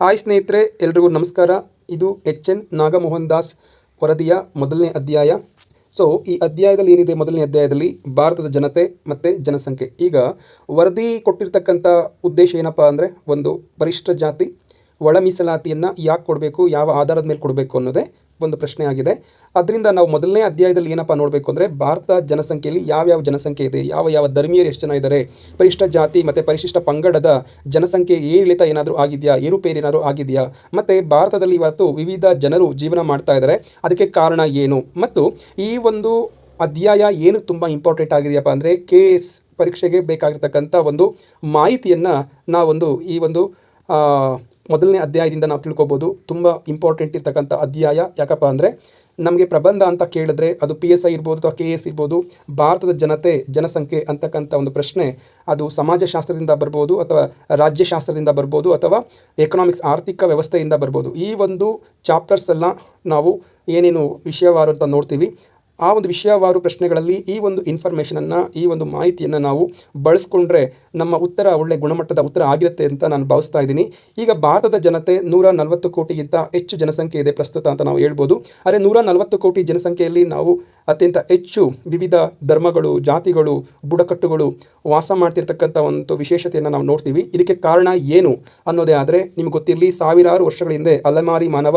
Hi ಸ್ನೇಹಿತರೆ, ಎಲ್ರಿಗೂ ನಮಸ್ಕಾರ. ಇದು ಎನ್ ನಾಗಮೋಹನ್ ದಾಸ್ ವರದಿಯ ಮೊದಲನೇ ಅಧ್ಯಾಯ. ಈ ಅಧ್ಯಾಯದಲ್ಲಿ ಏನಿದೆ, ಮೊದಲನೇ ಅಧ್ಯಾಯದಲ್ಲಿ ಭಾರತದ ಜನತೆ ಮತ್ತು ಜನಸಂಖ್ಯೆ. ಈಗ ವರದಿ ಕೊಟ್ಟಿರ್ತಕ್ಕಂಥ ಉದ್ದೇಶ ಏನಪ್ಪ ಅಂದರೆ, ಒಂದು ಪರಿಶಿಷ್ಟ ಜಾತಿ ಒಳ ಮೀಸಲಾತಿಯನ್ನು ಯಾಕೆ ಕೊಡಬೇಕು, ಯಾವ ಆಧಾರದ ಮೇಲೆ ಕೊಡಬೇಕು ಅನ್ನೋದೇ ಒಂದು ಪ್ರಶ್ನೆ ಆಗಿದೆ. ಅದರಿಂದ ನಾವು ಮೊದಲನೇ ಅಧ್ಯಾಯದಲ್ಲಿ ಏನಪ್ಪ ನೋಡಬೇಕು ಅಂದರೆ, ಭಾರತದ ಜನಸಂಖ್ಯೆಯಲ್ಲಿ ಯಾವ್ಯಾವ ಜನಸಂಖ್ಯೆ ಇದೆ, ಯಾವ ಧರ್ಮೀಯರು ಎಷ್ಟು ಜನ ಇದ್ದಾರೆ, ಪರಿಶಿಷ್ಟ ಜಾತಿ ಮತ್ತು ಪರಿಶಿಷ್ಟ ಪಂಗಡದ ಜನಸಂಖ್ಯೆ ಏರಿಳಿತ ಏನಾದರೂ ಆಗಿದೆಯಾ, ಏರುಪೇರು ಏನಾದರೂ ಆಗಿದೆಯಾ, ಮತ್ತು ಭಾರತದಲ್ಲಿ ಇವತ್ತು ವಿವಿಧ ಜನರು ಜೀವನ ಮಾಡ್ತಾ ಇದ್ದಾರೆ, ಅದಕ್ಕೆ ಕಾರಣ ಏನು, ಮತ್ತು ಈ ಒಂದು ಅಧ್ಯಾಯ ಏನು ತುಂಬ ಇಂಪಾರ್ಟೆಂಟ್ ಆಗಿದೆಯಪ್ಪ ಅಂದರೆ, KS ಪರೀಕ್ಷೆಗೆ ಬೇಕಾಗಿರ್ತಕ್ಕಂಥ ಒಂದು ಮಾಹಿತಿಯನ್ನು ನಾವೊಂದು ಈ ಒಂದು ಮೊದಲನೇ ಅಧ್ಯಾಯದಿಂದ ನಾವು ತಿಳ್ಕೊಬೋದು. ತುಂಬ ಇಂಪಾರ್ಟೆಂಟ್ ಇರ್ತಕ್ಕಂಥ ಅಧ್ಯಾಯ. ಯಾಕಪ್ಪ ಅಂದರೆ, ನಮಗೆ ಪ್ರಬಂಧ ಅಂತ ಕೇಳಿದ್ರೆ ಅದು PSI ಇರ್ಬೋದು ಅಥವಾ KS ಇರ್ಬೋದು, ಭಾರತದ ಜನಸಂಖ್ಯೆ ಅಂತಕ್ಕಂಥ ಒಂದು ಪ್ರಶ್ನೆ ಅದು ಸಮಾಜಶಾಸ್ತ್ರದಿಂದ ಬರ್ಬೋದು, ಅಥವಾ ರಾಜ್ಯಶಾಸ್ತ್ರದಿಂದ ಬರ್ಬೋದು, ಅಥವಾ ಎಕನಾಮಿಕ್ಸ್ ಆರ್ಥಿಕ ವ್ಯವಸ್ಥೆಯಿಂದ ಬರ್ಬೋದು. ಈ ಒಂದು ಚಾಪ್ಟರ್ಸ್ ಎಲ್ಲ ನಾವು ಏನೇನು ವಿಷಯವಾರು ಅಂತ ನೋಡ್ತೀವಿ. ಆ ಒಂದು ವಿಷಯವಾರು ಪ್ರಶ್ನೆಗಳಲ್ಲಿ ಈ ಒಂದು ಇನ್ಫಾರ್ಮೇಷನನ್ನು, ಈ ಒಂದು ಮಾಹಿತಿಯನ್ನು ನಾವು ಬಳಸ್ಕೊಂಡ್ರೆ ನಮ್ಮ ಉತ್ತರ ಒಳ್ಳೆ ಗುಣಮಟ್ಟದ ಉತ್ತರ ಆಗಿರುತ್ತೆ ಅಂತ ನಾನು ಭಾವಿಸ್ತಾ ಇದ್ದೀನಿ. ಈಗ ಭಾರತದ ಜನತೆ 140 ಕೋಟಿಗಿಂತ ಹೆಚ್ಚು ಜನಸಂಖ್ಯೆ ಇದೆ ಪ್ರಸ್ತುತ ಅಂತ ನಾವು ಹೇಳ್ಬೋದು. ಆದರೆ 140 ಕೋಟಿ ಜನಸಂಖ್ಯೆಯಲ್ಲಿ ನಾವು ಅತ್ಯಂತ ಹೆಚ್ಚು ವಿವಿಧ ಧರ್ಮಗಳು, ಜಾತಿಗಳು, ಬುಡಕಟ್ಟುಗಳು ವಾಸ ಮಾಡ್ತಿರ್ತಕ್ಕಂಥ ಒಂದು ವಿಶೇಷತೆಯನ್ನು ನಾವು ನೋಡ್ತೀವಿ. ಇದಕ್ಕೆ ಕಾರಣ ಏನು ಅನ್ನೋದೇ ಆದರೆ, ನಿಮ್ಗೆ ಗೊತ್ತಿರಲಿ, ಸಾವಿರಾರು ವರ್ಷಗಳ ಹಿಂದೆ ಅಲೆಮಾರಿ ಮಾನವ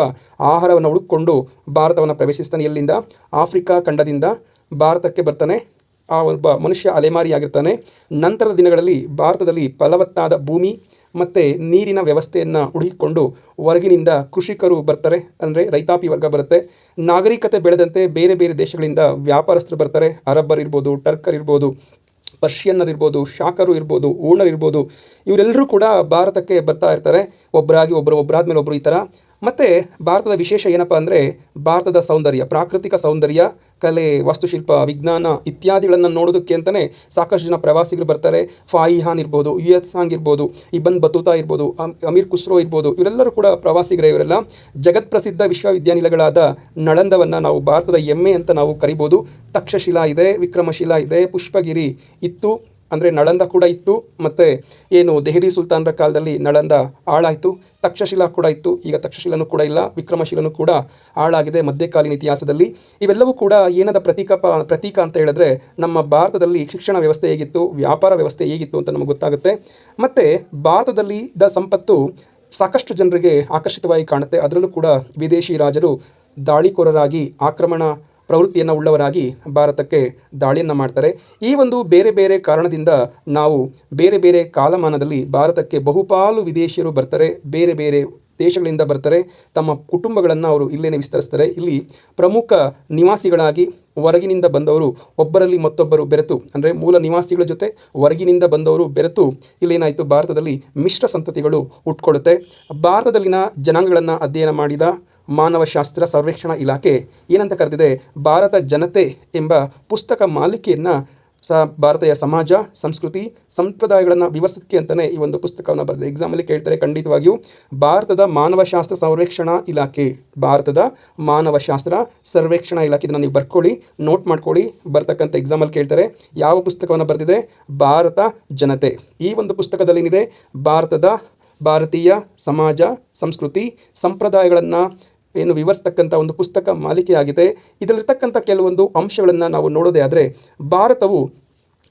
ಆಹಾರವನ್ನು ಹುಡುಕಿಕೊಂಡು ಭಾರತವನ್ನು ಪ್ರವೇಶಿಸ್ತಾನೆ. ಎಲ್ಲಿಂದ? ಆಫ್ರಿಕಾ ಖಂಡದಿಂದ ಭಾರತಕ್ಕೆ ಬರ್ತಾನೆ. ಆ ಒಬ್ಬ ಮನುಷ್ಯ ಅಲೆಮಾರಿಯಾಗಿರ್ತಾನೆ. ನಂತರದ ದಿನಗಳಲ್ಲಿ ಭಾರತದಲ್ಲಿ ಫಲವತ್ತಾದ ಭೂಮಿ ಮತ್ತು ನೀರಿನ ವ್ಯವಸ್ಥೆಯನ್ನು ಹುಡುಕಿಕೊಂಡು ಹೊರಗಿನಿಂದ ಕೃಷಿಕರು ಬರ್ತಾರೆ, ಅಂದರೆ ರೈತಾಪಿ ವರ್ಗ ಬರುತ್ತೆ. ನಾಗರಿಕತೆ ಬೆಳೆದಂತೆ ಬೇರೆ ಬೇರೆ ದೇಶಗಳಿಂದ ವ್ಯಾಪಾರಸ್ಥರು ಬರ್ತಾರೆ. ಅರಬ್ಬರ್ ಇರ್ಬೋದು, ಟರ್ಕರ್ ಇರ್ಬೋದು, ಪರ್ಷಿಯನ್ನರ್ ಇರ್ಬೋದು, ಶಾಕರು ಇರ್ಬೋದು, ಊಣರ್ ಇರ್ಬೋದು. ಇವರೆಲ್ಲರೂ ಕೂಡ ಭಾರತಕ್ಕೆ ಬರ್ತಾ ಇರ್ತಾರೆ, ಒಬ್ಬರಾಗಿ ಒಬ್ಬರಾದ್ಮೇಲೆ ಒಬ್ಬರು ಈ ಥರ. ಮತ್ತು ಭಾರತದ ವಿಶೇಷ ಏನಪ್ಪ ಅಂದರೆ, ಭಾರತದ ಸೌಂದರ್ಯ, ಪ್ರಾಕೃತಿಕ ಸೌಂದರ್ಯ, ಕಲೆ, ವಾಸ್ತುಶಿಲ್ಪ, ವಿಜ್ಞಾನ ಇತ್ಯಾದಿಗಳನ್ನು ನೋಡೋದಕ್ಕೆ ಅಂತಲೇ ಸಾಕಷ್ಟು ಜನ ಪ್ರವಾಸಿಗರು ಬರ್ತಾರೆ. ಫಾಯಿಹಾನ್ ಇರ್ಬೋದು, ಯುಯತ್ಸಾಂಗ್ ಇರ್ಬೋದು, ಇಬನ್ ಬತೂತಾ ಇರ್ಬೋದು, ಅಮೀರ್ ಖುಸ್ರೋ ಇರ್ಬೋದು, ಇವರೆಲ್ಲರೂ ಕೂಡ ಪ್ರವಾಸಿಗರೇ. ಇವರೆಲ್ಲ ಜಗತ್ಪ್ರಸಿದ್ಧ ವಿಶ್ವವಿದ್ಯಾನಿಲಯಗಳಾದ ನಳಂದವನ್ನು ನಾವು ಭಾರತದ ಹೆಮ್ಮೆ ಅಂತ ನಾವು ಕರಿಬೋದು. ತಕ್ಷಶಿಲಾ ಇದೆ, ವಿಕ್ರಮಶಿಲಾ ಇದೆ, ಪುಷ್ಪಗಿರಿ ಇತ್ತು, ಅಂದರೆ ನಳಂದ ಕೂಡ ಇತ್ತು. ಮತ್ತು ಏನು ದೆಹಲಿ ಸುಲ್ತಾನರ ಕಾಲದಲ್ಲಿ ನಳಂದ ಹಾಳಾಯಿತು. ತಕ್ಷಶಿಲಾ ಕೂಡ ಇತ್ತು, ಈಗ ತಕ್ಷಶಿಲನೂ ಕೂಡ ಇಲ್ಲ. ವಿಕ್ರಮಶಿಲನೂ ಕೂಡ ಹಾಳಾಗಿದೆ ಮಧ್ಯಕಾಲೀನ ಇತಿಹಾಸದಲ್ಲಿ. ಇವೆಲ್ಲವೂ ಕೂಡ ಏನದ ಪ್ರತೀಕ ಅಂತ ಹೇಳಿದ್ರೆ, ನಮ್ಮ ಭಾರತದಲ್ಲಿ ಶಿಕ್ಷಣ ವ್ಯವಸ್ಥೆ ಹೇಗಿತ್ತು, ವ್ಯಾಪಾರ ವ್ಯವಸ್ಥೆ ಹೇಗಿತ್ತು ಅಂತ ನಮಗೆ ಗೊತ್ತಾಗುತ್ತೆ. ಮತ್ತು ಭಾರತದಲ್ಲಿ ಸಂಪತ್ತು ಸಾಕಷ್ಟು ಜನರಿಗೆ ಆಕರ್ಷಿತವಾಗಿ ಕಾಣುತ್ತೆ. ಅದರಲ್ಲೂ ಕೂಡ ವಿದೇಶಿ ರಾಜರು ದಾಳಿಕೋರರಾಗಿ, ಆಕ್ರಮಣ ಪ್ರವೃತ್ತಿಯನ್ನು ಉಳ್ಳವರಾಗಿ ಭಾರತಕ್ಕೆ ದಾಳಿಯನ್ನು ಮಾಡ್ತಾರೆ. ಈ ಒಂದು ಬೇರೆ ಬೇರೆ ಕಾರಣದಿಂದ ನಾವು ಬೇರೆ ಬೇರೆ ಕಾಲಮಾನದಲ್ಲಿ ಭಾರತಕ್ಕೆ ಬಹುಪಾಲು ವಿದೇಶಿಯರು ಬರ್ತಾರೆ, ಬೇರೆ ಬೇರೆ ದೇಶಗಳಿಂದ ಬರ್ತಾರೆ. ತಮ್ಮ ಕುಟುಂಬಗಳನ್ನು ಅವರು ಇಲ್ಲೇನೆ ವಿಸ್ತರಿಸ್ತಾರೆ. ಇಲ್ಲಿ ಪ್ರಮುಖ ನಿವಾಸಿಗಳಾಗಿ ಹೊರಗಿನಿಂದ ಬಂದವರು ಒಬ್ಬರಲ್ಲಿ ಮತ್ತೊಬ್ಬರು ಬೆರೆತು, ಅಂದರೆ ಮೂಲ ನಿವಾಸಿಗಳ ಜೊತೆ ಹೊರಗಿನಿಂದ ಬಂದವರು ಬೆರೆತು ಇಲ್ಲೇನಾಯಿತು, ಭಾರತದಲ್ಲಿ ಮಿಶ್ರ ಸಂತತಿಗಳು ಹುಟ್ಕೊಳ್ಳುತ್ತೆ. ಭಾರತದಲ್ಲಿನ ಜನಾಂಗಗಳನ್ನು ಅಧ್ಯಯನ ಮಾಡಿದ ಮಾನವಶಾಸ್ತ್ರ ಸರ್ವೇಕ್ಷಣಾ ಇಲಾಖೆ ಏನಂತ ಕರೆದಿದೆ, ಭಾರತ ಜನತೆ ಎಂಬ ಪುಸ್ತಕ ಮಾಲಿಕೆಯನ್ನು ಭಾರತೀಯ ಸಮಾಜ, ಸಂಸ್ಕೃತಿ, ಸಂಪ್ರದಾಯಗಳನ್ನು ವಿವರಿಸೋಕ್ಕೆ ಅಂತಲೇ ಈ ಒಂದು ಪುಸ್ತಕವನ್ನು ಬರೆದಿದೆ. ಎಕ್ಸಾಮಲ್ಲಿ ಕೇಳ್ತಾರೆ ಖಂಡಿತವಾಗಿಯೂ. ಭಾರತದ ಮಾನವಶಾಸ್ತ್ರ ಸರ್ವೇಕ್ಷಣಾ ಇಲಾಖೆ, ಭಾರತದ ಮಾನವಶಾಸ್ತ್ರ ಸರ್ವೇಕ್ಷಣಾ ಇಲಾಖೆ, ಇದನ್ನು ನೀವು ಬರ್ಕೊಳ್ಳಿ, ನೋಟ್ ಮಾಡ್ಕೊಳ್ಳಿ. ಬರ್ತಕ್ಕಂಥ ಎಕ್ಸಾಮಲ್ಲಿ ಕೇಳ್ತಾರೆ ಯಾವ ಪುಸ್ತಕವನ್ನು ಬರೆದಿದೆ, ಭಾರತ ಜನತೆ. ಈ ಒಂದು ಪುಸ್ತಕದಲ್ಲಿ ಏನಿದೆ, ಭಾರತೀಯ ಸಮಾಜ, ಸಂಸ್ಕೃತಿ, ಸಂಪ್ರದಾಯಗಳನ್ನು ಏನು ವಿವರಿಸ್ತಕ್ಕಂಥ ಒಂದು ಪುಸ್ತಕ ಮಾಲಿಕೆಯಾಗಿದೆ. ಇದರಲ್ಲಿರ್ತಕ್ಕಂಥ ಕೆಲವೊಂದು ಅಂಶಗಳನ್ನು ನಾವು ನೋಡೋದೇ ಆದರೆ, ಭಾರತವು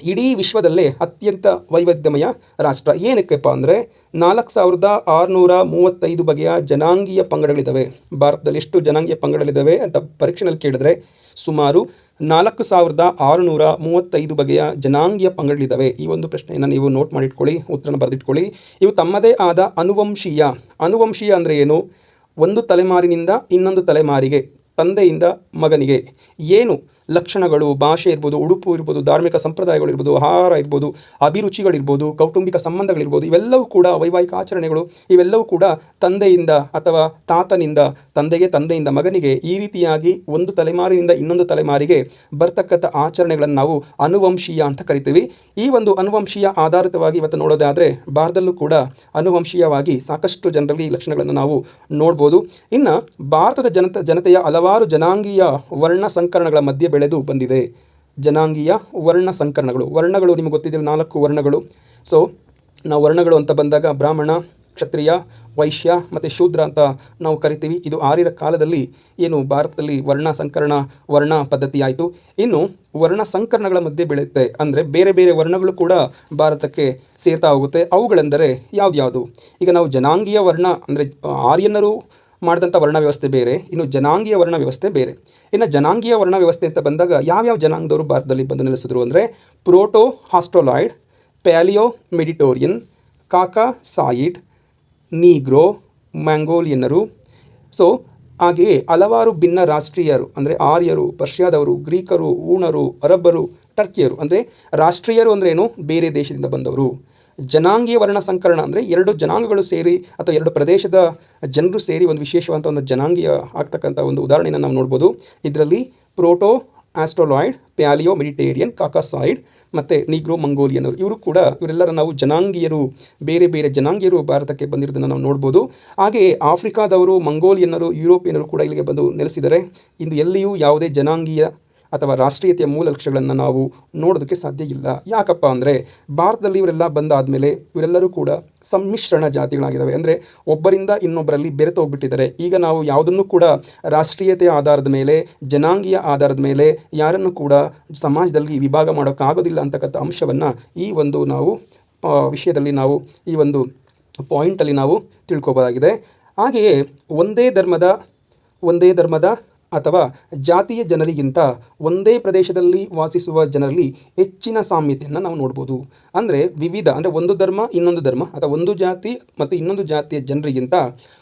ಇಡೀ ವಿಶ್ವದಲ್ಲೇ ಅತ್ಯಂತ ವೈವಿಧ್ಯಮಯ ರಾಷ್ಟ್ರ. ಏನಕ್ಕೆಪ್ಪ ಅಂದರೆ, 4635 ಬಗೆಯ ಜನಾಂಗೀಯ ಪಂಗಡಗಳಿದ್ದಾವೆ. ಭಾರತದಲ್ಲಿ ಎಷ್ಟು ಜನಾಂಗೀಯ ಪಂಗಡಗಳಿದ್ದಾವೆ ಅಂತ ಪರೀಕ್ಷೆಯಲ್ಲಿ ಕೇಳಿದ್ರೆ, ಸುಮಾರು 4635 ಬಗೆಯ ಜನಾಂಗೀಯ ಪಂಗಡಗಳಿದ್ದಾವೆ. ಈ ಒಂದು ಪ್ರಶ್ನೆಯನ್ನು ನೀವು ನೋಟ್ ಮಾಡಿಟ್ಕೊಳ್ಳಿ, ಉತ್ತರನ ಬರೆದಿಟ್ಕೊಳ್ಳಿ. ಇವು ತಮ್ಮದೇ ಆದ ಅನುವಂಶೀಯ ಅಂದರೆ ಏನು, ಒಂದು ತಲೆಮಾರಿನಿಂದ ಇನ್ನೊಂದು ತಲೆಮಾರಿಗೆ, ತಂದೆಯಿಂದ ಮಗನಿಗೆ ಏನು ಲಕ್ಷಣಗಳು, ಭಾಷೆ ಇರ್ಬೋದು, ಉಡುಪು ಇರ್ಬೋದು, ಧಾರ್ಮಿಕ ಸಂಪ್ರದಾಯಗಳು ಇರ್ಬೋದು, ಆಹಾರ ಇರ್ಬೋದು, ಅಭಿರುಚಿಗಳಿರ್ಬೋದು, ಕೌಟುಂಬಿಕ ಸಂಬಂಧಗಳಿರ್ಬೋದು, ಇವೆಲ್ಲವೂ ಕೂಡ ವೈವಾಹಿಕ ಆಚರಣೆಗಳು, ಇವೆಲ್ಲವೂ ಕೂಡ ತಂದೆಯಿಂದ ಅಥವಾ ತಾತನಿಂದ ತಂದೆಯಿಂದ ಮಗನಿಗೆ, ಈ ರೀತಿಯಾಗಿ ಒಂದು ತಲೆಮಾರಿನಿಂದ ಇನ್ನೊಂದು ತಲೆಮಾರಿಗೆ ಬರ್ತಕ್ಕಂಥ ಆಚರಣೆಗಳನ್ನು ನಾವು ಅನುವಂಶೀಯ ಅಂತ ಕರಿತೀವಿ. ಈ ಒಂದು ಅನುವಂಶೀಯ ಆಧಾರಿತವಾಗಿ ಇವತ್ತು ನೋಡೋದಾದರೆ, ಭಾರತದಲ್ಲೂ ಕೂಡ ಅನುವಂಶೀಯವಾಗಿ ಸಾಕಷ್ಟು ಜನರಲ್ಲಿ ಈ ಲಕ್ಷಣಗಳನ್ನು ನಾವು ನೋಡ್ಬೋದು. ಇನ್ನು ಭಾರತದ ಜನತೆಯ ಹಲವಾರು ಜನಾಂಗೀಯ ವರ್ಣ ಸಂಕರಣಗಳ ಮಧ್ಯೆ ಬೆಳೆದು ಬಂದಿದೆ. ಜನಾಂಗೀಯ ವರ್ಣ ಸಂಕರಣಗಳು, ವರ್ಣಗಳು ನಿಮಗೆ ಗೊತ್ತಿದೆ, 4 ವರ್ಣಗಳು. ನಾವು ವರ್ಣಗಳು ಅಂತ ಬಂದಾಗ ಬ್ರಾಹ್ಮಣ, ಕ್ಷತ್ರಿಯ, ವೈಶ್ಯ ಮತ್ತು ಶೂದ್ರ ಅಂತ ನಾವು ಕರಿತೀವಿ. ಇದು ಆರ್ಯರ ಕಾಲದಲ್ಲಿ ಏನು ಭಾರತದಲ್ಲಿ ವರ್ಣ ಸಂಕರಣ ವರ್ಣ ಪದ್ಧತಿ ಆಯಿತು. ಇನ್ನು ವರ್ಣ ಸಂಕರಣಗಳ ಮಧ್ಯೆ ಬೆಳೆಯುತ್ತೆ, ಅಂದರೆ ಬೇರೆ ಬೇರೆ ವರ್ಣಗಳು ಕೂಡ ಭಾರತಕ್ಕೆ ಸೇರ್ತಾ ಹೋಗುತ್ತೆ. ಅವುಗಳೆಂದರೆ ಯಾವ್ದ್ಯಾವುದು? ಈಗ ನಾವು ಜನಾಂಗೀಯ ವರ್ಣ ಅಂದರೆ ಆರ್ಯನರು ಮಾಡಿದಂಥ ವರ್ಣ ವ್ಯವಸ್ಥೆ ಬೇರೆ, ಇನ್ನು ಜನಾಂಗೀಯ ವರ್ಣ ವ್ಯವಸ್ಥೆ ಬೇರೆ. ಇನ್ನು ಜನಾಂಗೀಯ ವರ್ಣ ವ್ಯವಸ್ಥೆ ಅಂತ ಬಂದಾಗ ಯಾವ್ಯಾವ ಜನಾಂಗದವರು ಭಾರತದಲ್ಲಿ ಬಂದು ನೆಲೆಸಿದ್ರು ಅಂದರೆ ಪ್ರೋಟೋ ಹಾಸ್ಟ್ರೋಲಾಯ್ಡ್, ಪ್ಯಾಲಿಯೋ ಮೆಡಿಟೋರಿಯನ್, ಕಾಕಾಸಾಯಿಡ್, ನೀಗ್ರೋ, ಮ್ಯಾಂಗೋಲಿಯನ್ನರು. ಸೊ ಹಾಗೆಯೇ ಹಲವಾರು ಭಿನ್ನ ರಾಷ್ಟ್ರೀಯರು ಅಂದರೆ ಆರ್ಯರು, ಪರ್ಷಿಯಾದವರು, ಗ್ರೀಕರು, ಊಣರು, ಅರಬ್ಬರು, ಟರ್ಕಿಯರು. ಅಂದರೆ ರಾಷ್ಟ್ರೀಯರು ಅಂದರೆ ಏನು? ಬೇರೆ ದೇಶದಿಂದ ಬಂದವರು. ಜನಾಂಗೀಯ ವರ್ಣ ಸಂಕರಣ ಅಂದರೆ ಎರಡು ಜನಾಂಗಗಳು ಸೇರಿ ಅಥವಾ ಎರಡು ಪ್ರದೇಶದ ಜನರು ಸೇರಿ ಒಂದು ವಿಶೇಷವಾದಂಥ ಒಂದು ಜನಾಂಗೀಯ ಆಗ್ತಕ್ಕಂಥ ಒಂದು ಉದಾಹರಣೆಯನ್ನು ನಾವು ನೋಡ್ಬೋದು. ಇದರಲ್ಲಿ ಪ್ರೋಟೋ ಆಸ್ಟ್ರೋಲಾಯ್ಡ್, ಪ್ಯಾಲಿಯೋ ಮೆಡಿಟೇರಿಯನ್, ಕಾಕಾಸಾಯ್ಡ್ ಮತ್ತು ನೀಗ್ರೋ ಮಂಗೋಲಿಯನ್ನರು ಇವರೆಲ್ಲರ ನಾವು ಜನಾಂಗೀಯರು, ಬೇರೆ ಬೇರೆ ಜನಾಂಗೀಯರು ಭಾರತಕ್ಕೆ ಬಂದಿರೋದನ್ನು ನಾವು ನೋಡ್ಬೋದು. ಹಾಗೆಯೇ ಆಫ್ರಿಕಾದವರು, ಮಂಗೋಲಿಯನ್ನರು, ಯುರೋಪಿಯನ್ನರು ಕೂಡ ಇಲ್ಲಿಗೆ ಬಂದು ನೆಲೆಸಿದ್ದಾರೆ. ಇಂದು ಎಲ್ಲಿಯೂ ಯಾವುದೇ ಜನಾಂಗೀಯ ಅಥವಾ ರಾಷ್ಟ್ರೀಯತೆಯ ಮೂಲ ಲಕ್ಷ್ಯಗಳನ್ನು ನಾವು ನೋಡೋದಕ್ಕೆ ಸಾಧ್ಯ ಇಲ್ಲ. ಯಾಕಪ್ಪ ಅಂದರೆ ಭಾರತದಲ್ಲಿ ಇವರೆಲ್ಲ ಬಂದಾದಮೇಲೆ ಇವರೆಲ್ಲರೂ ಕೂಡ ಸಮ್ಮಿಶ್ರಣ ಜಾತಿಗಳಾಗಿದ್ದಾವೆ. ಅಂದರೆ ಒಬ್ಬರಿಂದ ಇನ್ನೊಬ್ಬರಲ್ಲಿ ಬೆರೆತು ಹೋಗ್ಬಿಟ್ಟಿದ್ದಾರೆ. ಈಗ ನಾವು ಯಾವುದನ್ನು ಕೂಡ ರಾಷ್ಟ್ರೀಯತೆಯ ಆಧಾರದ ಮೇಲೆ, ಜನಾಂಗೀಯ ಆಧಾರದ ಮೇಲೆ ಯಾರನ್ನು ಕೂಡ ಸಮಾಜದಲ್ಲಿ ವಿಭಾಗ ಮಾಡೋಕ್ಕಾಗೋದಿಲ್ಲ ಅಂತಕ್ಕಂಥ ಅಂಶವನ್ನು ಈ ಒಂದು ನಾವು ವಿಷಯದಲ್ಲಿ ನಾವು ಈ ಒಂದು ಪಾಯಿಂಟಲ್ಲಿ ನಾವು ತಿಳ್ಕೊಬೋದಾಗಿದೆ. ಹಾಗೆಯೇ ಒಂದೇ ಧರ್ಮದ ಅಥವಾ ಜಾತಿಯ ಜನರಿಗಿಂತ ಒಂದೇ ಪ್ರದೇಶದಲ್ಲಿ ವಾಸಿಸುವ ಜನರಲ್ಲಿ ಹೆಚ್ಚಿನ ಸಾಮ್ಯತೆಯನ್ನು ನಾವು ನೋಡ್ಬೋದು. ಅಂದರೆ ವಿವಿಧ ಅಂದರೆ ಒಂದು ಧರ್ಮ ಇನ್ನೊಂದು ಧರ್ಮ ಅಥವಾ ಒಂದು ಜಾತಿ ಮತ್ತು ಇನ್ನೊಂದು ಜಾತಿಯ ಜನರಿಗಿಂತ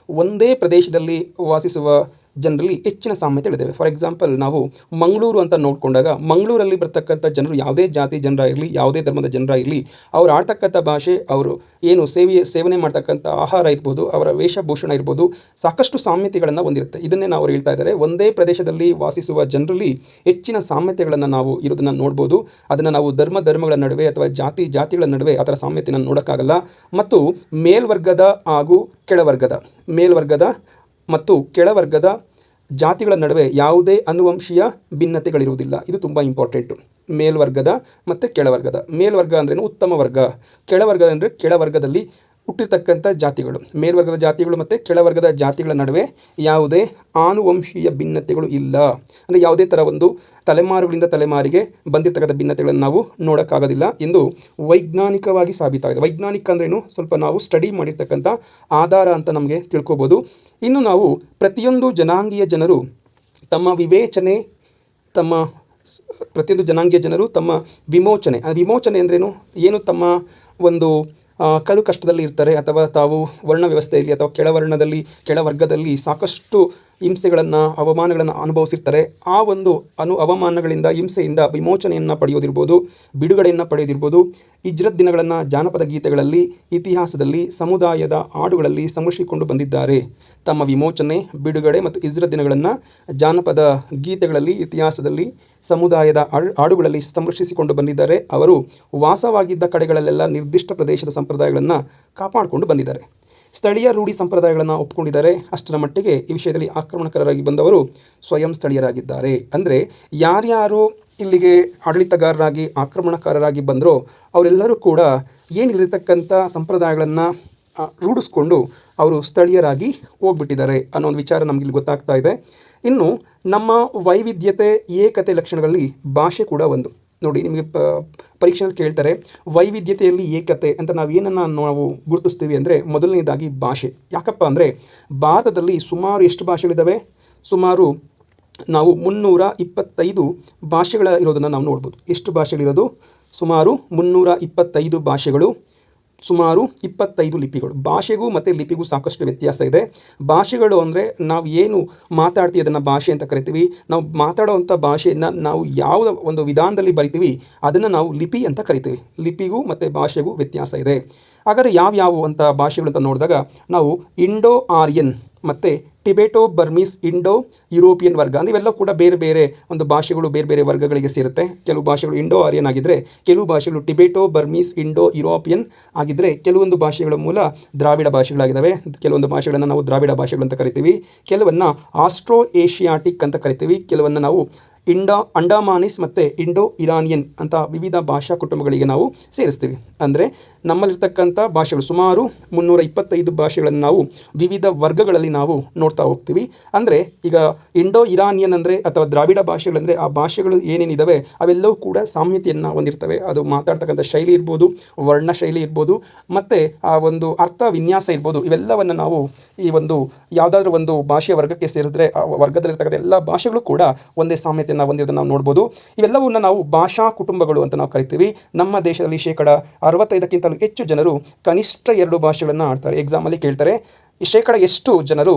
ಒಂದೇ ಪ್ರದೇಶದಲ್ಲಿ ವಾಸಿಸುವ ಜನರಲ್ಲಿ ಹೆಚ್ಚಿನ ಸಾಮ್ಯತೆಗಳಿದ್ದಾವೆ. ಫಾರ್ ಎಕ್ಸಾಂಪಲ್ ನಾವು ಮಂಗಳೂರು ಅಂತ ನೋಡಿಕೊಂಡಾಗ ಮಂಗಳೂರಲ್ಲಿ ಬರ್ತಕ್ಕಂಥ ಜನರು ಯಾವುದೇ ಜಾತಿ ಜನರಾಗಿರಲಿ, ಯಾವುದೇ ಧರ್ಮದ ಜನರಾಗಿರಲಿ, ಅವರು ಆಡ್ತಕ್ಕಂಥ ಭಾಷೆ, ಅವರು ಏನು ಸೇವನೆ ಮಾಡ್ತಕ್ಕಂಥ ಆಹಾರ ಇರ್ಬೋದು, ಅವರ ವೇಷಭೂಷಣ ಇರ್ಬೋದು, ಸಾಕಷ್ಟು ಸಾಮ್ಯತೆಗಳನ್ನು ಹೊಂದಿರುತ್ತೆ. ಇದನ್ನೇ ನಾವು ಹೇಳ್ತಾ ಇದ್ದಾರೆ, ಒಂದೇ ಪ್ರದೇಶದಲ್ಲಿ ವಾಸಿಸುವ ಜನರಲ್ಲಿ ಹೆಚ್ಚಿನ ಸಾಮ್ಯತೆಗಳನ್ನು ನಾವು ಇರೋದನ್ನು ನೋಡ್ಬೋದು. ಅದನ್ನು ನಾವು ಧರ್ಮಗಳ ನಡುವೆ ಅಥವಾ ಜಾತಿಗಳ ನಡುವೆ ಆ ಥರ ಸಾಮ್ಯತೆಯನ್ನು ನೋಡೋಕ್ಕಾಗಲ್ಲ. ಮತ್ತು ಮೇಲ್ವರ್ಗದ ಹಾಗೂ ಮೇಲ್ವರ್ಗದ ಮತ್ತು ಕೆಳವರ್ಗದ ಜಾತಿಗಳ ನಡುವೆ ಯಾವುದೇ ಅನುವಂಶೀಯ ಭಿನ್ನತೆಗಳಿರುವುದಿಲ್ಲ. ಇದು ತುಂಬ ಇಂಪಾರ್ಟೆಂಟು. ಮೇಲ್ವರ್ಗದ ಮತ್ತು ಕೆಳವರ್ಗದ. ಮೇಲ್ವರ್ಗ ಅಂದ್ರೇನು? ಉತ್ತಮ ವರ್ಗ. ಕೆಳವರ್ಗ ಅಂದರೆ ಕೆಳವರ್ಗದಲ್ಲಿ ಹುಟ್ಟಿರ್ತಕ್ಕಂಥ ಜಾತಿಗಳು. ಮೇಲ್ವರ್ಗದ ಜಾತಿಗಳು ಮತ್ತು ಕೆಳವರ್ಗದ ಜಾತಿಗಳ ನಡುವೆ ಯಾವುದೇ ಆನುವಂಶೀಯ ಭಿನ್ನತೆಗಳು ಇಲ್ಲ. ಅಂದರೆ ಯಾವುದೇ ಥರ ಒಂದು ತಲೆಮಾರುಗಳಿಂದ ತಲೆಮಾರಿಗೆ ಬಂದಿರತಕ್ಕಂಥ ಭಿನ್ನತೆಗಳನ್ನು ನಾವು ನೋಡೋಕ್ಕಾಗೋದಿಲ್ಲ ಎಂದು ವೈಜ್ಞಾನಿಕವಾಗಿ ಸಾಬೀತಾಗಿದೆ. ವೈಜ್ಞಾನಿಕ ಅಂದ್ರೇನು? ಸ್ವಲ್ಪ ನಾವು ಸ್ಟಡಿ ಮಾಡಿರ್ತಕ್ಕಂಥ ಆಧಾರ ಅಂತ ನಮಗೆ ತಿಳ್ಕೊಬೋದು. ಇನ್ನು ನಾವು ಪ್ರತಿಯೊಂದು ಜನಾಂಗೀಯ ಜನರು ತಮ್ಮ ವಿಮೋಚನೆ ಅಂದ್ರೇನು? ಏನು ತಮ್ಮ ಒಂದು ಕಡು ಕಷ್ಟದಲ್ಲಿ ಇರ್ತಾರೆ ಅಥವಾ ತಾವು ವರ್ಣ ವ್ಯವಸ್ಥೆಯಲ್ಲಿ ಅಥವಾ ಕೆಳವರ್ಗದಲ್ಲಿ ಸಾಕಷ್ಟು ಹಿಂಸೆಗಳನ್ನು, ಅವಮಾನಗಳನ್ನು ಅನುಭವಿಸಿರ್ತಾರೆ. ಆ ಒಂದು ಅವಮಾನಗಳಿಂದ, ಹಿಂಸೆಯಿಂದ ವಿಮೋಚನೆಯನ್ನು ಪಡೆಯೋದಿರ್ಬೋದು, ಬಿಡುಗಡೆಯನ್ನು ಪಡೆಯೋದಿರ್ಬೋದು. ಹಿಜ್ರತ್ ದಿನಗಳನ್ನು ಜಾನಪದ ಗೀತೆಗಳಲ್ಲಿ, ಇತಿಹಾಸದಲ್ಲಿ, ಸಮುದಾಯದ ಹಾಡುಗಳಲ್ಲಿ ಸಂರಕ್ಷಿಸಿಕೊಂಡು ಬಂದಿದ್ದಾರೆ. ತಮ್ಮ ವಿಮೋಚನೆ, ಬಿಡುಗಡೆ ಮತ್ತು ಹಿಜ್ರತ್ ದಿನಗಳನ್ನು ಜಾನಪದ ಗೀತೆಗಳಲ್ಲಿ, ಇತಿಹಾಸದಲ್ಲಿ, ಸಮುದಾಯದ ಹಾಡುಗಳಲ್ಲಿ ಸಂರಕ್ಷಿಸಿಕೊಂಡು ಬಂದಿದ್ದಾರೆ. ಅವರು ವಾಸವಾಗಿದ್ದ ಕಡೆಗಳಲ್ಲೆಲ್ಲ ನಿರ್ದಿಷ್ಟ ಪ್ರದೇಶದ ಸಂಪ್ರದಾಯಗಳನ್ನು ಕಾಪಾಡಿಕೊಂಡು ಬಂದಿದ್ದಾರೆ. ಸ್ಥಳೀಯ ರೂಢಿ ಸಂಪ್ರದಾಯಗಳನ್ನು ಒಪ್ಪಿಕೊಂಡಿದ್ದಾರೆ. ಅಷ್ಟರ ಮಟ್ಟಿಗೆ ಈ ವಿಷಯದಲ್ಲಿ ಆಕ್ರಮಣಕಾರರಾಗಿ ಬಂದವರು ಸ್ವಯಂ ಸ್ಥಳೀಯರಾಗಿದ್ದಾರೆ. ಅಂದರೆ ಯಾರ್ಯಾರು ಇಲ್ಲಿಗೆ ಆಡಳಿತಗಾರರಾಗಿ ಆಕ್ರಮಣಕಾರರಾಗಿ ಬಂದರೋ ಅವರೆಲ್ಲರೂ ಕೂಡ ಏನಿರತಕ್ಕಂಥ ಸಂಪ್ರದಾಯಗಳನ್ನು ರೂಢಿಸ್ಕೊಂಡು ಅವರು ಸ್ಥಳೀಯರಾಗಿ ಹೋಗ್ಬಿಟ್ಟಿದ್ದಾರೆ ಅನ್ನೋ ಒಂದು ವಿಚಾರ ನಮಗಿಲ್ಲಿ ಗೊತ್ತಾಗ್ತಾ ಇದೆ. ಇನ್ನು ನಮ್ಮ ವೈವಿಧ್ಯತೆ, ಏಕತೆ ಲಕ್ಷಣಗಳಲ್ಲಿ ಭಾಷೆ ಕೂಡ ಒಂದು. ನೋಡಿ, ನಿಮಗೆ ಪರೀಕ್ಷೆಯಲ್ಲಿ ಕೇಳ್ತಾರೆ ವೈವಿಧ್ಯತೆಯಲ್ಲಿ ಏಕತೆ ಅಂತ ನಾವು ಗುರುತಿಸ್ತೀವಿ ಅಂದರೆ ಮೊದಲನೇದಾಗಿ ಭಾಷೆ. ಯಾಕಪ್ಪ ಅಂದರೆ ಭಾರತದಲ್ಲಿ ಸುಮಾರು ಎಷ್ಟು ಭಾಷೆಗಳಿದ್ದಾವೆ? ಸುಮಾರು ನಾವು 325 ಭಾಷೆಗಳ ಇರೋದನ್ನು ನಾವು ನೋಡ್ಬೋದು. ಎಷ್ಟು ಭಾಷೆಗಳಿರೋದು? ಸುಮಾರು 325 ಭಾಷೆಗಳು, ಸುಮಾರು 25 ಲಿಪಿಗಳು. ಭಾಷೆಗೂ ಮತ್ತು ಲಿಪಿಗೂ ಸಾಕಷ್ಟು ವ್ಯತ್ಯಾಸ ಇದೆ. ಭಾಷೆಗಳು ಅಂದರೆ ನಾವು ಏನು ಮಾತಾಡ್ತೀವಿ ಅದನ್ನು ಭಾಷೆ ಅಂತ ಕರಿತೀವಿ. ನಾವು ಮಾತಾಡೋವಂಥ ಭಾಷೆಯನ್ನು ನಾವು ಯಾವ ಒಂದು ವಿಧಾನದಲ್ಲಿ ಬರಿತೀವಿ ಅದನ್ನು ನಾವು ಲಿಪಿ ಅಂತ ಕರಿತೀವಿ. ಲಿಪಿಗೂ ಮತ್ತು ಭಾಷೆಗೂ ವ್ಯತ್ಯಾಸ ಇದೆ. ಹಾಗಾದರೆ ಯಾವ್ಯಾವು ಅಂತ ಭಾಷೆಗಳು ಅಂತ ನೋಡಿದಾಗ ನಾವು ಇಂಡೋ ಆರ್ಯನ್ ಮತ್ತು ಟಿಬೆಟೋ ಬರ್ಮೀಸ್ ಇಂಡೋ ಯುರೋಪಿಯನ್ ವರ್ಗ ಅಂದರೆ ಇವೆಲ್ಲ ಕೂಡ ಬೇರೆ ಬೇರೆ ಒಂದು ಭಾಷೆಗಳು ಬೇರೆ ಬೇರೆ ವರ್ಗಗಳಿಗೆ ಸೇರುತ್ತೆ. ಕೆಲವು ಭಾಷೆಗಳು ಇಂಡೋ ಆರ್ಯನ್ ಆಗಿದ್ದರೆ, ಕೆಲವು ಭಾಷೆಗಳು ಟಿಬೆಟೋ ಬರ್ಮೀಸ್ ಇಂಡೋ ಯುರೋಪಿಯನ್ ಆಗಿದ್ದರೆ, ಕೆಲವೊಂದು ಭಾಷೆಗಳ ಮೂಲ ದ್ರಾವಿಡ ಭಾಷೆಗಳಾಗಿದ್ದಾವೆ. ಕೆಲವೊಂದು ಭಾಷೆಗಳನ್ನು ನಾವು ದ್ರಾವಿಡ ಭಾಷೆಗಳು ಅಂತ ಕರಿತೀವಿ, ಕೆಲವನ್ನು ಆಸ್ಟ್ರೋ ಏಷಿಯಾಟಿಕ್ ಅಂತ ಕರಿತೀವಿ, ಕೆಲವನ್ನು ನಾವು ಅಂಡಮಾನೀಸ್ ಮತ್ತು ಇಂಡೋ ಇರಾನಿಯನ್ ಅಂತ ವಿವಿಧ ಭಾಷಾ ಕುಟುಂಬಗಳಿಗೆ ನಾವು ಸೇರಿಸ್ತೀವಿ. ಅಂದರೆ ನಮ್ಮಲ್ಲಿರ್ತಕ್ಕಂಥ ಭಾಷೆಗಳು ಸುಮಾರು 325 ಭಾಷೆಗಳನ್ನು ನಾವು ವಿವಿಧ ವರ್ಗಗಳಲ್ಲಿ ನಾವು ನೋಡ್ತಾ ಹೋಗ್ತೀವಿ. ಅಂದರೆ ಈಗ ಇಂಡೋ ಇರಾನಿಯನ್ ಅಂದರೆ ಅಥವಾ ದ್ರಾವಿಡ ಭಾಷೆಗಳಂದರೆ ಆ ಭಾಷೆಗಳು ಏನೇನಿದ್ದಾವೆ ಅವೆಲ್ಲವೂ ಕೂಡ ಸಾಮ್ಯತೆಯನ್ನು ಹೊಂದಿರ್ತವೆ. ಅದು ಮಾತಾಡ್ತಕ್ಕಂಥ ಶೈಲಿ ಇರ್ಬೋದು, ವರ್ಣ ಶೈಲಿ ಇರ್ಬೋದು, ಮತ್ತು ಆ ಒಂದು ಅರ್ಥ ವಿನ್ಯಾಸ ಇರ್ಬೋದು. ಇವೆಲ್ಲವನ್ನು ನಾವು ಈ ಒಂದು ಯಾವುದಾದ್ರೂ ಒಂದು ಭಾಷೆಯ ವರ್ಗಕ್ಕೆ ಸೇರಿದ್ರೆ ಆ ವರ್ಗದಲ್ಲಿರ್ತಕ್ಕಂಥ ಎಲ್ಲ ಭಾಷೆಗಳು ಕೂಡ ಒಂದೇ ಸಾಮ್ಯತೆಯನ್ನು ಹೊಂದಿರೋದನ್ನು ನಾವು ನೋಡ್ಬೋದು. ಇವೆಲ್ಲವನ್ನು ನಾವು ಭಾಷಾ ಕುಟುಂಬಗಳು ಅಂತ ನಾವು ಕರಿತೀವಿ. ನಮ್ಮ ದೇಶದಲ್ಲಿ 65%ಕ್ಕಿಂತಲೂ ಹೆಚ್ಚು ಜನರು ಕನಿಷ್ಠ 2 ಭಾಷೆಗಳನ್ನು ಆಡ್ತಾರೆ. ಎಕ್ಸಾಮಲ್ಲಿ ಕೇಳ್ತಾರೆ, ಈ ಎಷ್ಟು ಜನರು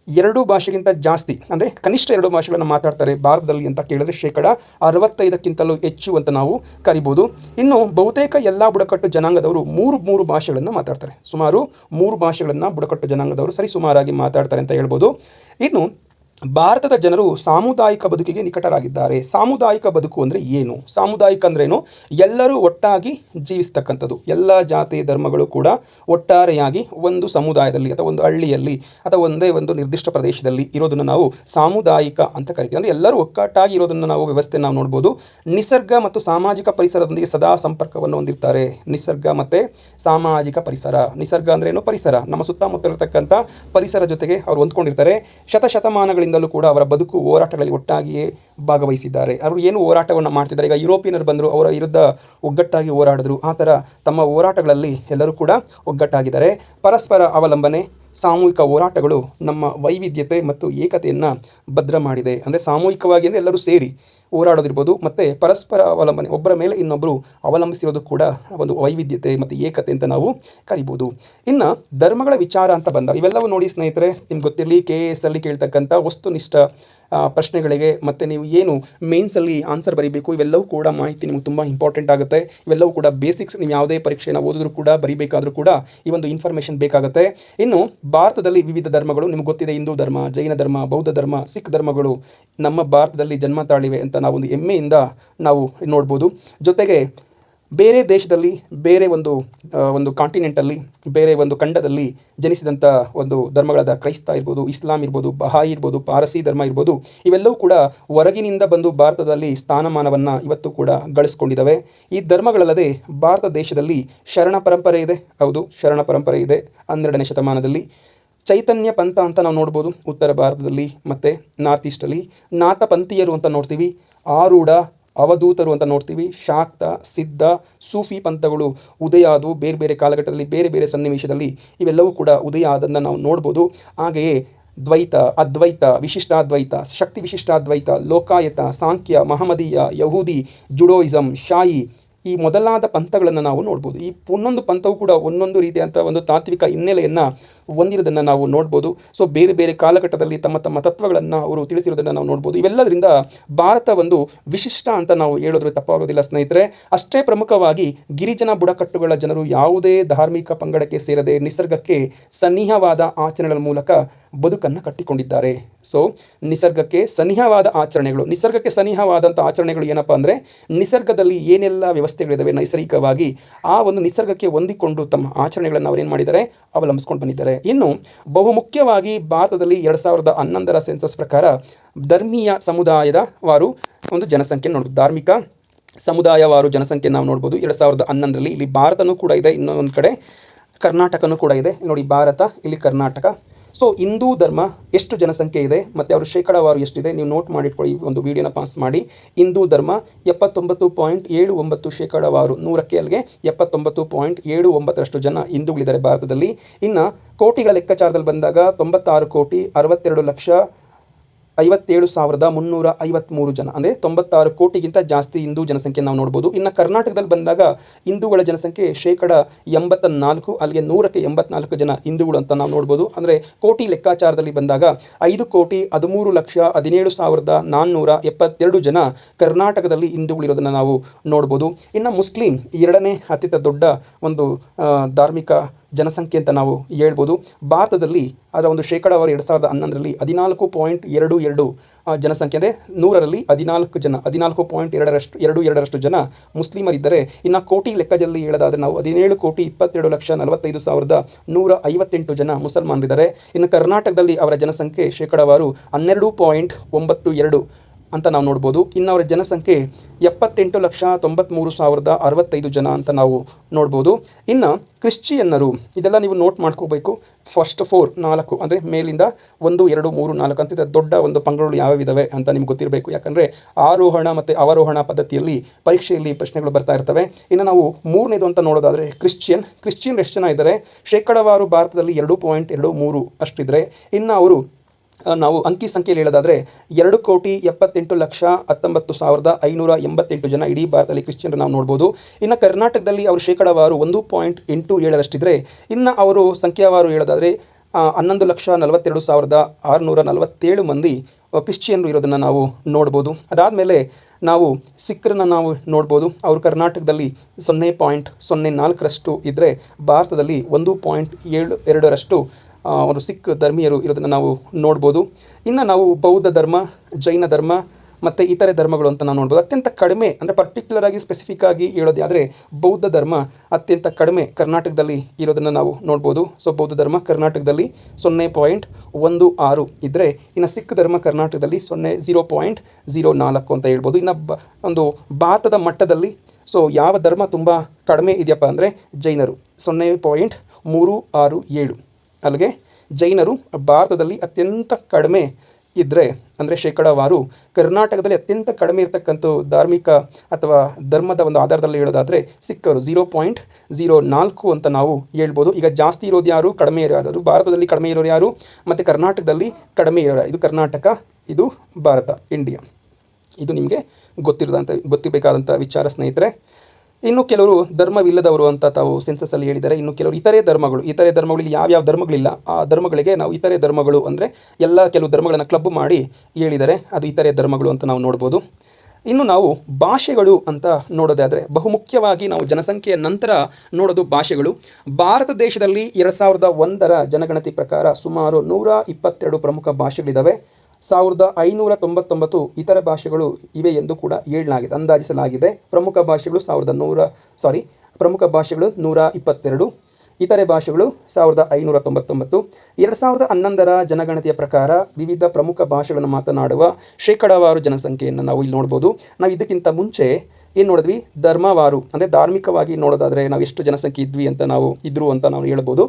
2 ಭಾಷೆಗಿಂತ ಜಾಸ್ತಿ ಅಂದರೆ ಕನಿಷ್ಠ 2 ಭಾಷೆಗಳನ್ನು ಮಾತಾಡ್ತಾರೆ ಭಾರತದಲ್ಲಿ ಅಂತ ಕೇಳಿದ್ರೆ 65%ಕ್ಕಿಂತಲೂ ಹೆಚ್ಚು ಅಂತ ನಾವು ಕರಿಬೋದು. ಇನ್ನು ಬಹುತೇಕ ಎಲ್ಲ ಬುಡಕಟ್ಟು ಜನಾಂಗದವರು ಮೂರು ಭಾಷೆಗಳನ್ನು ಮಾತಾಡ್ತಾರೆ. ಸುಮಾರು 3 ಭಾಷೆಗಳನ್ನು ಬುಡಕಟ್ಟು ಜನಾಂಗದವರು ಸುಮಾರಾಗಿ ಮಾತಾಡ್ತಾರೆ ಅಂತ ಹೇಳ್ಬೋದು. ಇನ್ನು ಭಾರತದ ಜನರು ಸಾಮುದಾಯಿಕ ಬದುಕಿಗೆ ನಿಕಟರಾಗಿದ್ದಾರೆ. ಸಾಮುದಾಯಿಕ ಬದುಕು ಅಂದರೆ ಏನು? ಸಾಮುದಾಯಿಕ ಅಂದ್ರೇನು? ಎಲ್ಲರೂ ಒಟ್ಟಾಗಿ ಜೀವಿಸ್ತಕ್ಕಂಥದ್ದು. ಎಲ್ಲ ಜಾತಿ ಧರ್ಮಗಳು ಕೂಡ ಒಟ್ಟಾರೆಯಾಗಿ ಒಂದು ಸಮುದಾಯದಲ್ಲಿ ಅಥವಾ ಒಂದು ಹಳ್ಳಿಯಲ್ಲಿ ಅಥವಾ ಒಂದೇ ಒಂದು ನಿರ್ದಿಷ್ಟ ಪ್ರದೇಶದಲ್ಲಿ ಇರೋದನ್ನು ನಾವು ಸಾಮುದಾಯಿಕ ಅಂತ ಕರಿತೀವಿ. ಅಂದರೆ ಎಲ್ಲರೂ ಒಗ್ಗಟ್ಟಾಗಿ ಇರೋದನ್ನು ನಾವು ವ್ಯವಸ್ಥೆ ನಾವು ನೋಡ್ಬೋದು. ನಿಸರ್ಗ ಮತ್ತು ಸಾಮಾಜಿಕ ಪರಿಸರದೊಂದಿಗೆ ಸದಾ ಸಂಪರ್ಕವನ್ನು ಹೊಂದಿರ್ತಾರೆ. ನಿಸರ್ಗ ಮತ್ತು ಸಾಮಾಜಿಕ ಪರಿಸರ. ನಿಸರ್ಗ ಅಂದ್ರೇನು? ಪರಿಸರ. ನಮ್ಮ ಸುತ್ತಮುತ್ತ ಇರತಕ್ಕಂಥ ಪರಿಸರ ಜೊತೆಗೆ ಅವರು ಹೊಂದ್ಕೊಂಡಿರ್ತಾರೆ. ಶತಮಾನಗಳಿಂದಲೂ ಕೂಡ ಅವರ ಬದುಕು ಹೋರಾಟಗಳಲ್ಲಿ ಒಟ್ಟಾಗಿಯೇ ಭಾಗವಹಿಸಿದ್ದಾರೆ. ಅವರು ಏನು ಹೋರಾಟವನ್ನು ಮಾಡ್ತಿದ್ದಾರೆ, ಈಗ ಯುರೋಪಿಯನ್ನರು ಬಂದರು, ಅವರ ವಿರುದ್ಧ ಒಗ್ಗಟ್ಟಾಗಿ ಹೋರಾಡಿದ್ರು. ಆ ಥರ ತಮ್ಮ ಹೋರಾಟಗಳಲ್ಲಿ ಎಲ್ಲರೂ ಕೂಡ ಒಗ್ಗಟ್ಟಾಗಿದ್ದಾರೆ. ಪರಸ್ಪರ ಅವಲಂಬನೆ, ಸಾಮೂಹಿಕ ಹೋರಾಟಗಳು ನಮ್ಮ ವೈವಿಧ್ಯತೆ ಮತ್ತು ಏಕತೆಯನ್ನು ಭದ್ರ ಮಾಡಿದೆ. ಅಂದರೆ ಸಾಮೂಹಿಕವಾಗಿ ಅಂದರೆ ಎಲ್ಲರೂ ಸೇರಿ ಹೋರಾಡೋದಿರ್ಬೋದು, ಮತ್ತು ಪರಸ್ಪರ ಅವಲಂಬನೆ, ಒಬ್ಬರ ಮೇಲೆ ಇನ್ನೊಬ್ಬರು ಅವಲಂಬಿಸಿರೋದು ಕೂಡ ಒಂದು ವೈವಿಧ್ಯತೆ ಮತ್ತು ಏಕತೆ ಅಂತ ನಾವು ಕರಿಬೋದು. ಇನ್ನು ಧರ್ಮಗಳ ವಿಚಾರ ಅಂತ ಬಂದಾಗ ಇವೆಲ್ಲವೂ ನೋಡಿ ಸ್ನೇಹಿತರೆ, ನಿಮ್ಗೆ ಗೊತ್ತಿರಲಿ KS ಅಲ್ಲಿ ಕೇಳ್ತಕ್ಕಂಥ ವಸ್ತುನಿಷ್ಠ ಪ್ರಶ್ನೆಗಳಿಗೆ ಮತ್ತು ನೀವು ಏನು ಮೇನ್ಸಲ್ಲಿ ಆನ್ಸರ್ ಬರೀಬೇಕು ಇವೆಲ್ಲವೂ ಕೂಡ ಮಾಹಿತಿ ನಿಮಗೆ ತುಂಬ ಇಂಪಾರ್ಟೆಂಟ್ ಆಗುತ್ತೆ. ಇವೆಲ್ಲವೂ ಕೂಡ ಬೇಸಿಕ್ಸ್. ನೀವು ಯಾವುದೇ ಪರೀಕ್ಷೆಯನ್ನು ಓದಿದ್ರೂ ಕೂಡ ಬರೀಬೇಕಾದ್ರೂ ಕೂಡ ಈ ಒಂದು ಇನ್ಫಾರ್ಮೇಷನ್ ಬೇಕಾಗುತ್ತೆ. ಇನ್ನು ಭಾರತದಲ್ಲಿ ವಿವಿಧ ಧರ್ಮಗಳು ನಿಮ್ಗೆ ಗೊತ್ತಿದೆ. ಹಿಂದೂ ಧರ್ಮ, ಜೈನ ಧರ್ಮ, ಬೌದ್ಧ ಧರ್ಮ, ಸಿಖ್ ಧರ್ಮಗಳು ನಮ್ಮ ಭಾರತದಲ್ಲಿ ಜನ್ಮ ತಾಳಿವೆ ಅಂತ ನಾವು ಒಂದು ಹೆಮ್ಮೆಯಿಂದ ನಾವು ನೋಡ್ಬೋದು. ಜೊತೆಗೆ ಬೇರೆ ದೇಶದಲ್ಲಿ, ಬೇರೆ ಒಂದು ಕಾಂಟಿನೆಂಟಲ್ಲಿ, ಬೇರೆ ಒಂದು ಖಂಡದಲ್ಲಿ ಜನಿಸಿದಂಥ ಒಂದು ಧರ್ಮಗಳಾದ ಕ್ರೈಸ್ತ ಇರ್ಬೋದು, ಇಸ್ಲಾಂ ಇರ್ಬೋದು, ಬಹಾಯಿ ಇರ್ಬೋದು, ಪಾರಸಿ ಧರ್ಮ ಇರ್ಬೋದು, ಇವೆಲ್ಲವೂ ಕೂಡ ಹೊರಗಿನಿಂದ ಬಂದು ಭಾರತದಲ್ಲಿ ಸ್ಥಾನಮಾನವನ್ನು ಇವತ್ತು ಕೂಡ ಗಳಿಸ್ಕೊಂಡಿದ್ದಾವೆ. ಈ ಧರ್ಮಗಳಲ್ಲದೆ ಭಾರತ ದೇಶದಲ್ಲಿ ಶರಣ ಪರಂಪರೆ ಇದೆ. ಹೌದು, ಶರಣ ಪರಂಪರೆ ಇದೆ. 12ನೇ ಶತಮಾನದಲ್ಲಿ ಚೈತನ್ಯ ಪಂಥ ಅಂತ ನಾವು ನೋಡ್ಬೋದು ಉತ್ತರ ಭಾರತದಲ್ಲಿ, ಮತ್ತು ನಾರ್ತ್ ಈಸ್ಟಲ್ಲಿ ನಾಥ ಪಂಥೀಯರು ಅಂತ ನೋಡ್ತೀವಿ, ಆರೂಢ, ಅವಧೂತರು ಅಂತ ನೋಡ್ತೀವಿ, ಶಾಕ್ತ, ಸಿದ್ಧ, ಸೂಫಿ ಪಂಥಗಳು ಉದಯ ಆದವು ಬೇರೆ ಬೇರೆ ಕಾಲಘಟ್ಟದಲ್ಲಿ, ಬೇರೆ ಬೇರೆ ಸನ್ನಿವೇಶದಲ್ಲಿ ಇವೆಲ್ಲವೂ ಕೂಡ ಉದಯ ಆದನ್ನು ನಾವು ನೋಡ್ಬೋದು. ಹಾಗೆಯೇ ದ್ವೈತ, ಅದ್ವೈತ, ವಿಶಿಷ್ಟಾದ್ವೈತ, ಶಕ್ತಿ ವಿಶಿಷ್ಟಾದ್ವೈತ, ಲೋಕಾಯತ, ಸಾಂಖ್ಯ, ಮಹಮ್ಮದೀಯ, ಯಹೂದಿ, ಜುಡೋಯಿಸಮ್, ಶಾಯಿ ಈ ಮೊದಲಾದ ಪಂಥಗಳನ್ನು ನಾವು ನೋಡ್ಬೋದು. ಈ ಒಂದೊಂದು ಪಂಥವು ಕೂಡ ಒಂದೊಂದು ರೀತಿಯಂಥ ಒಂದು ತಾತ್ವಿಕ ಹಿನ್ನೆಲೆಯನ್ನು ಹೊಂದಿರೋದನ್ನು ನಾವು ನೋಡ್ಬೋದು. ಸೊ ಬೇರೆ ಬೇರೆ ಕಾಲಘಟ್ಟದಲ್ಲಿ ತಮ್ಮ ತಮ್ಮ ತತ್ವಗಳನ್ನು ಅವರು ತಿಳಿಸಿರೋದನ್ನು ನಾವು ನೋಡ್ಬೋದು. ಇವೆಲ್ಲದರಿಂದ ಭಾರತ ಒಂದು ವಿಶಿಷ್ಟ ಅಂತ ನಾವು ಹೇಳೋದ್ರ ತಪ್ಪಾಗೋದಿಲ್ಲ ಸ್ನೇಹಿತರೆ. ಅಷ್ಟೇ ಪ್ರಮುಖವಾಗಿ ಗಿರಿಜನ ಬುಡಕಟ್ಟುಗಳ ಜನರು ಯಾವುದೇ ಧಾರ್ಮಿಕ ಪಂಗಡಕ್ಕೆ ಸೇರದೆ ನಿಸರ್ಗಕ್ಕೆ ಸನಿಹವಾದ ಆಚರಣೆಗಳ ಮೂಲಕ ಬದುಕನ್ನು ಕಟ್ಟಿಕೊಂಡಿದ್ದಾರೆ. ಸೊ ನಿಸರ್ಗಕ್ಕೆ ಸನಿಹವಾದ ಆಚರಣೆಗಳು, ನಿಸರ್ಗಕ್ಕೆ ಸನಿಹವಾದಂಥ ಆಚರಣೆಗಳು ಏನಪ್ಪ ಅಂದರೆ ನಿಸರ್ಗದಲ್ಲಿ ಏನೆಲ್ಲ ವ್ಯವಸ್ಥೆಗಳಿದ್ದಾವೆ ನೈಸರ್ಗಿಕವಾಗಿ ಆ ಒಂದು ನಿಸರ್ಗಕ್ಕೆ ಹೊಂದಿಕೊಂಡು ತಮ್ಮ ಆಚರಣೆಗಳನ್ನು ಅವರೇನು ಮಾಡಿದ್ದಾರೆ, ಅವಲಂಬಿಸ್ಕೊಂಡು ಬಂದಿದ್ದಾರೆ. ಇನ್ನು ಬಹುಮುಖ್ಯವಾಗಿ ಭಾರತದಲ್ಲಿ 2011ರ ಸೆನ್ಸಸ್ ಪ್ರಕಾರ ಧರ್ಮೀಯ ಸಮುದಾಯದ ವಾರು ಒಂದು ಜನಸಂಖ್ಯೆ ನೋಡ್ಬೋದು. ಧಾರ್ಮಿಕ ಸಮುದಾಯವಾರು ಜನಸಂಖ್ಯೆ ನಾವು ನೋಡ್ಬೋದು 2011ರಲ್ಲಿ. ಇಲ್ಲಿ ಭಾರತನೂ ಕೂಡ ಇದೆ, ಇನ್ನೊಂದು ಕಡೆ ಕರ್ನಾಟಕನೂ ಕೂಡ ಇದೆ. ನೋಡಿ, ಭಾರತ, ಇಲ್ಲಿ ಕರ್ನಾಟಕ. ಸೊ ಹಿಂದೂ ಧರ್ಮ ಎಷ್ಟು ಜನಸಂಖ್ಯೆ ಇದೆ ಮತ್ತು ಅವರ ಶೇಕಡಾವಾರು ಎಷ್ಟಿದೆ ನೀವು ನೋಟ್ ಮಾಡಿಟ್ಕೊಳ್ಳಿ. ಒಂದು ವಿಡಿಯೋನ ಪಾಸ್ ಮಾಡಿ. ಹಿಂದೂ ಧರ್ಮ 79.79% 100ಕ್ಕೆ ಅಲ್ಲಿಗೆ 79.79% ಜನ ಹಿಂದೂಗಳಿದ್ದಾರೆ ಭಾರತದಲ್ಲಿ. ಇನ್ನು ಕೋಟಿಗಳ ಲೆಕ್ಕಾಚಾರದಲ್ಲಿ ಬಂದಾಗ 96,62,57,353 ಜನ, ಅಂದರೆ 96 ಕೋಟಿಗಿಂತ ಜಾಸ್ತಿ ಹಿಂದೂ ಜನಸಂಖ್ಯೆ ನಾವು ನೋಡ್ಬೋದು. ಇನ್ನು ಕರ್ನಾಟಕದಲ್ಲಿ ಬಂದಾಗ ಹಿಂದೂಗಳ ಜನಸಂಖ್ಯೆ 84%, ಅಲ್ಲಿಗೆ 100ಕ್ಕೆ 84 ಜನ ಹಿಂದೂಗಳು ಅಂತ ನಾವು ನೋಡ್ಬೋದು. ಅಂದರೆ ಕೋಟಿ ಲೆಕ್ಕಾಚಾರದಲ್ಲಿ ಬಂದಾಗ 5,13,17,472 ಜನ ಕರ್ನಾಟಕದಲ್ಲಿ ಹಿಂದೂಗಳಿರೋದನ್ನು ನಾವು ನೋಡ್ಬೋದು. ಇನ್ನು ಮುಸ್ಲಿಂ 2ನೇ ಅತ್ಯಂತ ದೊಡ್ಡ ಒಂದು ಧಾರ್ಮಿಕ ಜನಸಂಖ್ಯೆ ಅಂತ ನಾವು ಹೇಳ್ಬೋದು. ಭಾರತದಲ್ಲಿ ಅದರ ಒಂದು ಶೇಕಡಾವಾರು 2011ರಲ್ಲಿ 14.22 ಜನಸಂಖ್ಯೆ, ಅಂದರೆ 100ರಲ್ಲಿ 14 ಜನ, 14.22% ಜನ ಮುಸ್ಲಿಮರಿದ್ದರೆ. ಇನ್ನು ಕೋಟಿ ಲೆಕ್ಕದಲ್ಲಿ ಹೇಳೋದಾದರೆ ನಾವು 17,22,45,158 ಜನ ಮುಸಲ್ಮಾನರಿದ್ದಾರೆ. ಇನ್ನು ಕರ್ನಾಟಕದಲ್ಲಿ ಅವರ ಜನಸಂಖ್ಯೆ ಶೇಕಡಾವಾರು 12.92 ಅಂತ ನಾವು ನೋಡ್ಬೋದು. ಇನ್ನು ಅವರ ಜನಸಂಖ್ಯೆ 78,93,065 ಜನ ಅಂತ ನಾವು ನೋಡ್ಬೋದು. ಇನ್ನು ಕ್ರಿಶ್ಚಿಯನ್ನರು, ಇದೆಲ್ಲ ನೀವು ನೋಟ್ ಮಾಡ್ಕೋಬೇಕು. ಫಸ್ಟ್ 4 ಅಂದರೆ ಮೇಲಿಂದ 1, 2, 3, 4 ಅಂತ ದೊಡ್ಡ ಒಂದು ಪಂಗಡಗಳು ಯಾವ್ಯಾವಿದ್ದಾವೆ ಅಂತ ನಿಮ್ಗೆ ಗೊತ್ತಿರಬೇಕು. ಯಾಕಂದರೆ ಆರೋಹಣ ಮತ್ತು ಅವರೋಹಣ ಪದ್ಧತಿಯಲ್ಲಿ ಪರೀಕ್ಷೆಯಲ್ಲಿ ಪ್ರಶ್ನೆಗಳು ಬರ್ತಾ ಇರ್ತವೆ. ಇನ್ನು ನಾವು ಮೂರನೇದು ಅಂತ ನೋಡೋದಾದರೆ ಕ್ರಿಶ್ಚಿಯನ್ ಎಷ್ಟು ಜನ ಇದ್ದಾರೆ? ಶೇಕಡವಾರು ಭಾರತದಲ್ಲಿ 2.23 ಅಷ್ಟಿದ್ರೆ. ಇನ್ನು ಅವರು ನಾವು ಅಂಕಿ ಸಂಖ್ಯೆಯಲ್ಲಿ ಹೇಳೋದಾದರೆ 2,78,19,588 ಜನ ಇಡೀ ಭಾರತದಲ್ಲಿ ಕ್ರಿಶ್ಚಿಯನ್ರು ನಾವು ನೋಡ್ಬೋದು. ಇನ್ನು ಕರ್ನಾಟಕದಲ್ಲಿ ಅವರು ಶೇಕಡವಾರು 1.87 ಇನ್ನು ಅವರು ಸಂಖ್ಯಾವಾರು ಹೇಳೋದಾದರೆ 11,42,647 ಮಂದಿ ಕ್ರಿಶ್ಚಿಯನ್ರು ಇರೋದನ್ನು ನಾವು ನೋಡ್ಬೋದು. ಅದಾದಮೇಲೆ ನಾವು ಸಿಖ್ರನ್ನ ನಾವು ನೋಡ್ಬೋದು. ಅವರು ಕರ್ನಾಟಕದಲ್ಲಿ 0.04 ಇದ್ದರೆ ಭಾರತದಲ್ಲಿ 1.72 ಅವರು ಸಿಖ್ ಧರ್ಮೀಯರು ಇರೋದನ್ನು ನಾವು ನೋಡ್ಬೋದು. ಇನ್ನು ನಾವು ಬೌದ್ಧ ಧರ್ಮ, ಜೈನ ಧರ್ಮ ಮತ್ತು ಇತರೆ ಧರ್ಮಗಳು ಅಂತ ನಾವು ನೋಡ್ಬೋದು. ಅತ್ಯಂತ ಕಡಿಮೆ ಅಂದರೆ ಪರ್ಟಿಕ್ಯುಲರ್ ಆಗಿ ಸ್ಪೆಸಿಫಿಕ್ ಆಗಿ ಹೇಳೋದು ಆದರೆ ಬೌದ್ಧ ಧರ್ಮ ಅತ್ಯಂತ ಕಡಿಮೆ ಕರ್ನಾಟಕದಲ್ಲಿ ಇರೋದನ್ನು ನಾವು ನೋಡ್ಬೋದು. ಸೊ ಬೌದ್ಧ ಧರ್ಮ ಕರ್ನಾಟಕದಲ್ಲಿ 0.16 ಇದ್ದರೆ, ಇನ್ನು ಸಿಖ್ ಧರ್ಮ ಕರ್ನಾಟಕದಲ್ಲಿ 0.04 ಅಂತ ಹೇಳ್ಬೋದು. ಇನ್ನು ಒಂದು ಭಾರತದ ಮಟ್ಟದಲ್ಲಿ ಸೊ ಯಾವ ಧರ್ಮ ತುಂಬ ಕಡಿಮೆ ಇದೆಯಪ್ಪ ಅಂದರೆ ಜೈನರು 0.367. ಅಲ್ಲಿಗೆ ಜೈನರು ಭಾರತದಲ್ಲಿ ಅತ್ಯಂತ ಕಡಿಮೆ ಇದ್ದರೆ ಅಂದರೆ ಶೇಕಡವಾರು ಕರ್ನಾಟಕದಲ್ಲಿ ಅತ್ಯಂತ ಕಡಿಮೆ ಇರತಕ್ಕಂಥ ಧಾರ್ಮಿಕ ಅಥವಾ ಧರ್ಮದ ಒಂದು ಆಧಾರದಲ್ಲಿ ಹೇಳೋದಾದರೆ ಸಿಖ್ಖರು 0.04 ಅಂತ ನಾವು ಹೇಳ್ಬೋದು. ಈಗ ಜಾಸ್ತಿ ಇರೋದು ಯಾರು, ಕಡಿಮೆ ಇರೋದು ಭಾರತದಲ್ಲಿ ಕಡಿಮೆ ಇರೋರು ಯಾರು ಮತ್ತು ಕರ್ನಾಟಕದಲ್ಲಿ ಕಡಿಮೆ ಇರೋರು, ಇದು ಕರ್ನಾಟಕ, ಇದು ಭಾರತ, ಇಂಡಿಯಾ. ಇದು ನಿಮಗೆ ಗೊತ್ತಿರಬೇಕಾದಂಥ ವಿಚಾರ ಸ್ನೇಹಿತರೆ. ಇನ್ನು ಕೆಲವರು ಧರ್ಮವಿಲ್ಲದವರು ಅಂತ ತಾವು ಸೆನ್ಸಸ್ಸಲ್ಲಿ ಹೇಳಿದ್ದಾರೆ. ಇನ್ನು ಕೆಲವರು ಇತರೆ ಧರ್ಮಗಳಲ್ಲಿ ಯಾವ್ಯಾವ ಧರ್ಮಗಳಿಲ್ಲ ಆ ಧರ್ಮಗಳಿಗೆ ನಾವು ಇತರೆ ಧರ್ಮಗಳು ಅಂದರೆ ಕೆಲವು ಧರ್ಮಗಳನ್ನು ಕ್ಲಬ್ ಮಾಡಿ ಹೇಳಿದ್ದಾರೆ, ಅದು ಇತರೆ ಧರ್ಮಗಳು ಅಂತ ನಾವು ನೋಡ್ಬೋದು. ಇನ್ನು ನಾವು ಭಾಷೆಗಳು ಅಂತ ನೋಡೋದಾದರೆ ಬಹುಮುಖ್ಯವಾಗಿ ನಾವು ಜನಸಂಖ್ಯೆಯ ನಂತರ ನೋಡೋದು ಭಾಷೆಗಳು. ಭಾರತ ದೇಶದಲ್ಲಿ 2001ರ ಜನಗಣತಿ ಪ್ರಕಾರ ಸುಮಾರು 122 ಪ್ರಮುಖ ಭಾಷೆಗಳಿದ್ದಾವೆ. 1599 ಇತರ ಭಾಷೆಗಳು ಇವೆ ಎಂದು ಕೂಡ ಅಂದಾಜಿಸಲಾಗಿದೆ. ಪ್ರಮುಖ ಭಾಷೆಗಳು 122, ಇತರೆ ಭಾಷೆಗಳು 1599. 2011ರ ಜನಗಣತಿಯ ಪ್ರಕಾರ ವಿವಿಧ ಪ್ರಮುಖ ಭಾಷೆಗಳನ್ನು ಮಾತನಾಡುವ ಶೇಕಡಾವಾರು ಜನಸಂಖ್ಯೆಯನ್ನು ನಾವು ಇಲ್ಲಿ ನೋಡ್ಬೋದು. ನಾವು ಇದಕ್ಕಿಂತ ಮುಂಚೆ ಏನು ನೋಡಿದ್ವಿ, ಧರ್ಮವಾರು ಅಂದರೆ ಧಾರ್ಮಿಕವಾಗಿ ನೋಡೋದಾದರೆ ನಾವು ಎಷ್ಟು ಜನಸಂಖ್ಯೆ ಇದ್ರು ಅಂತ ನಾವು ಹೇಳ್ಬೋದು.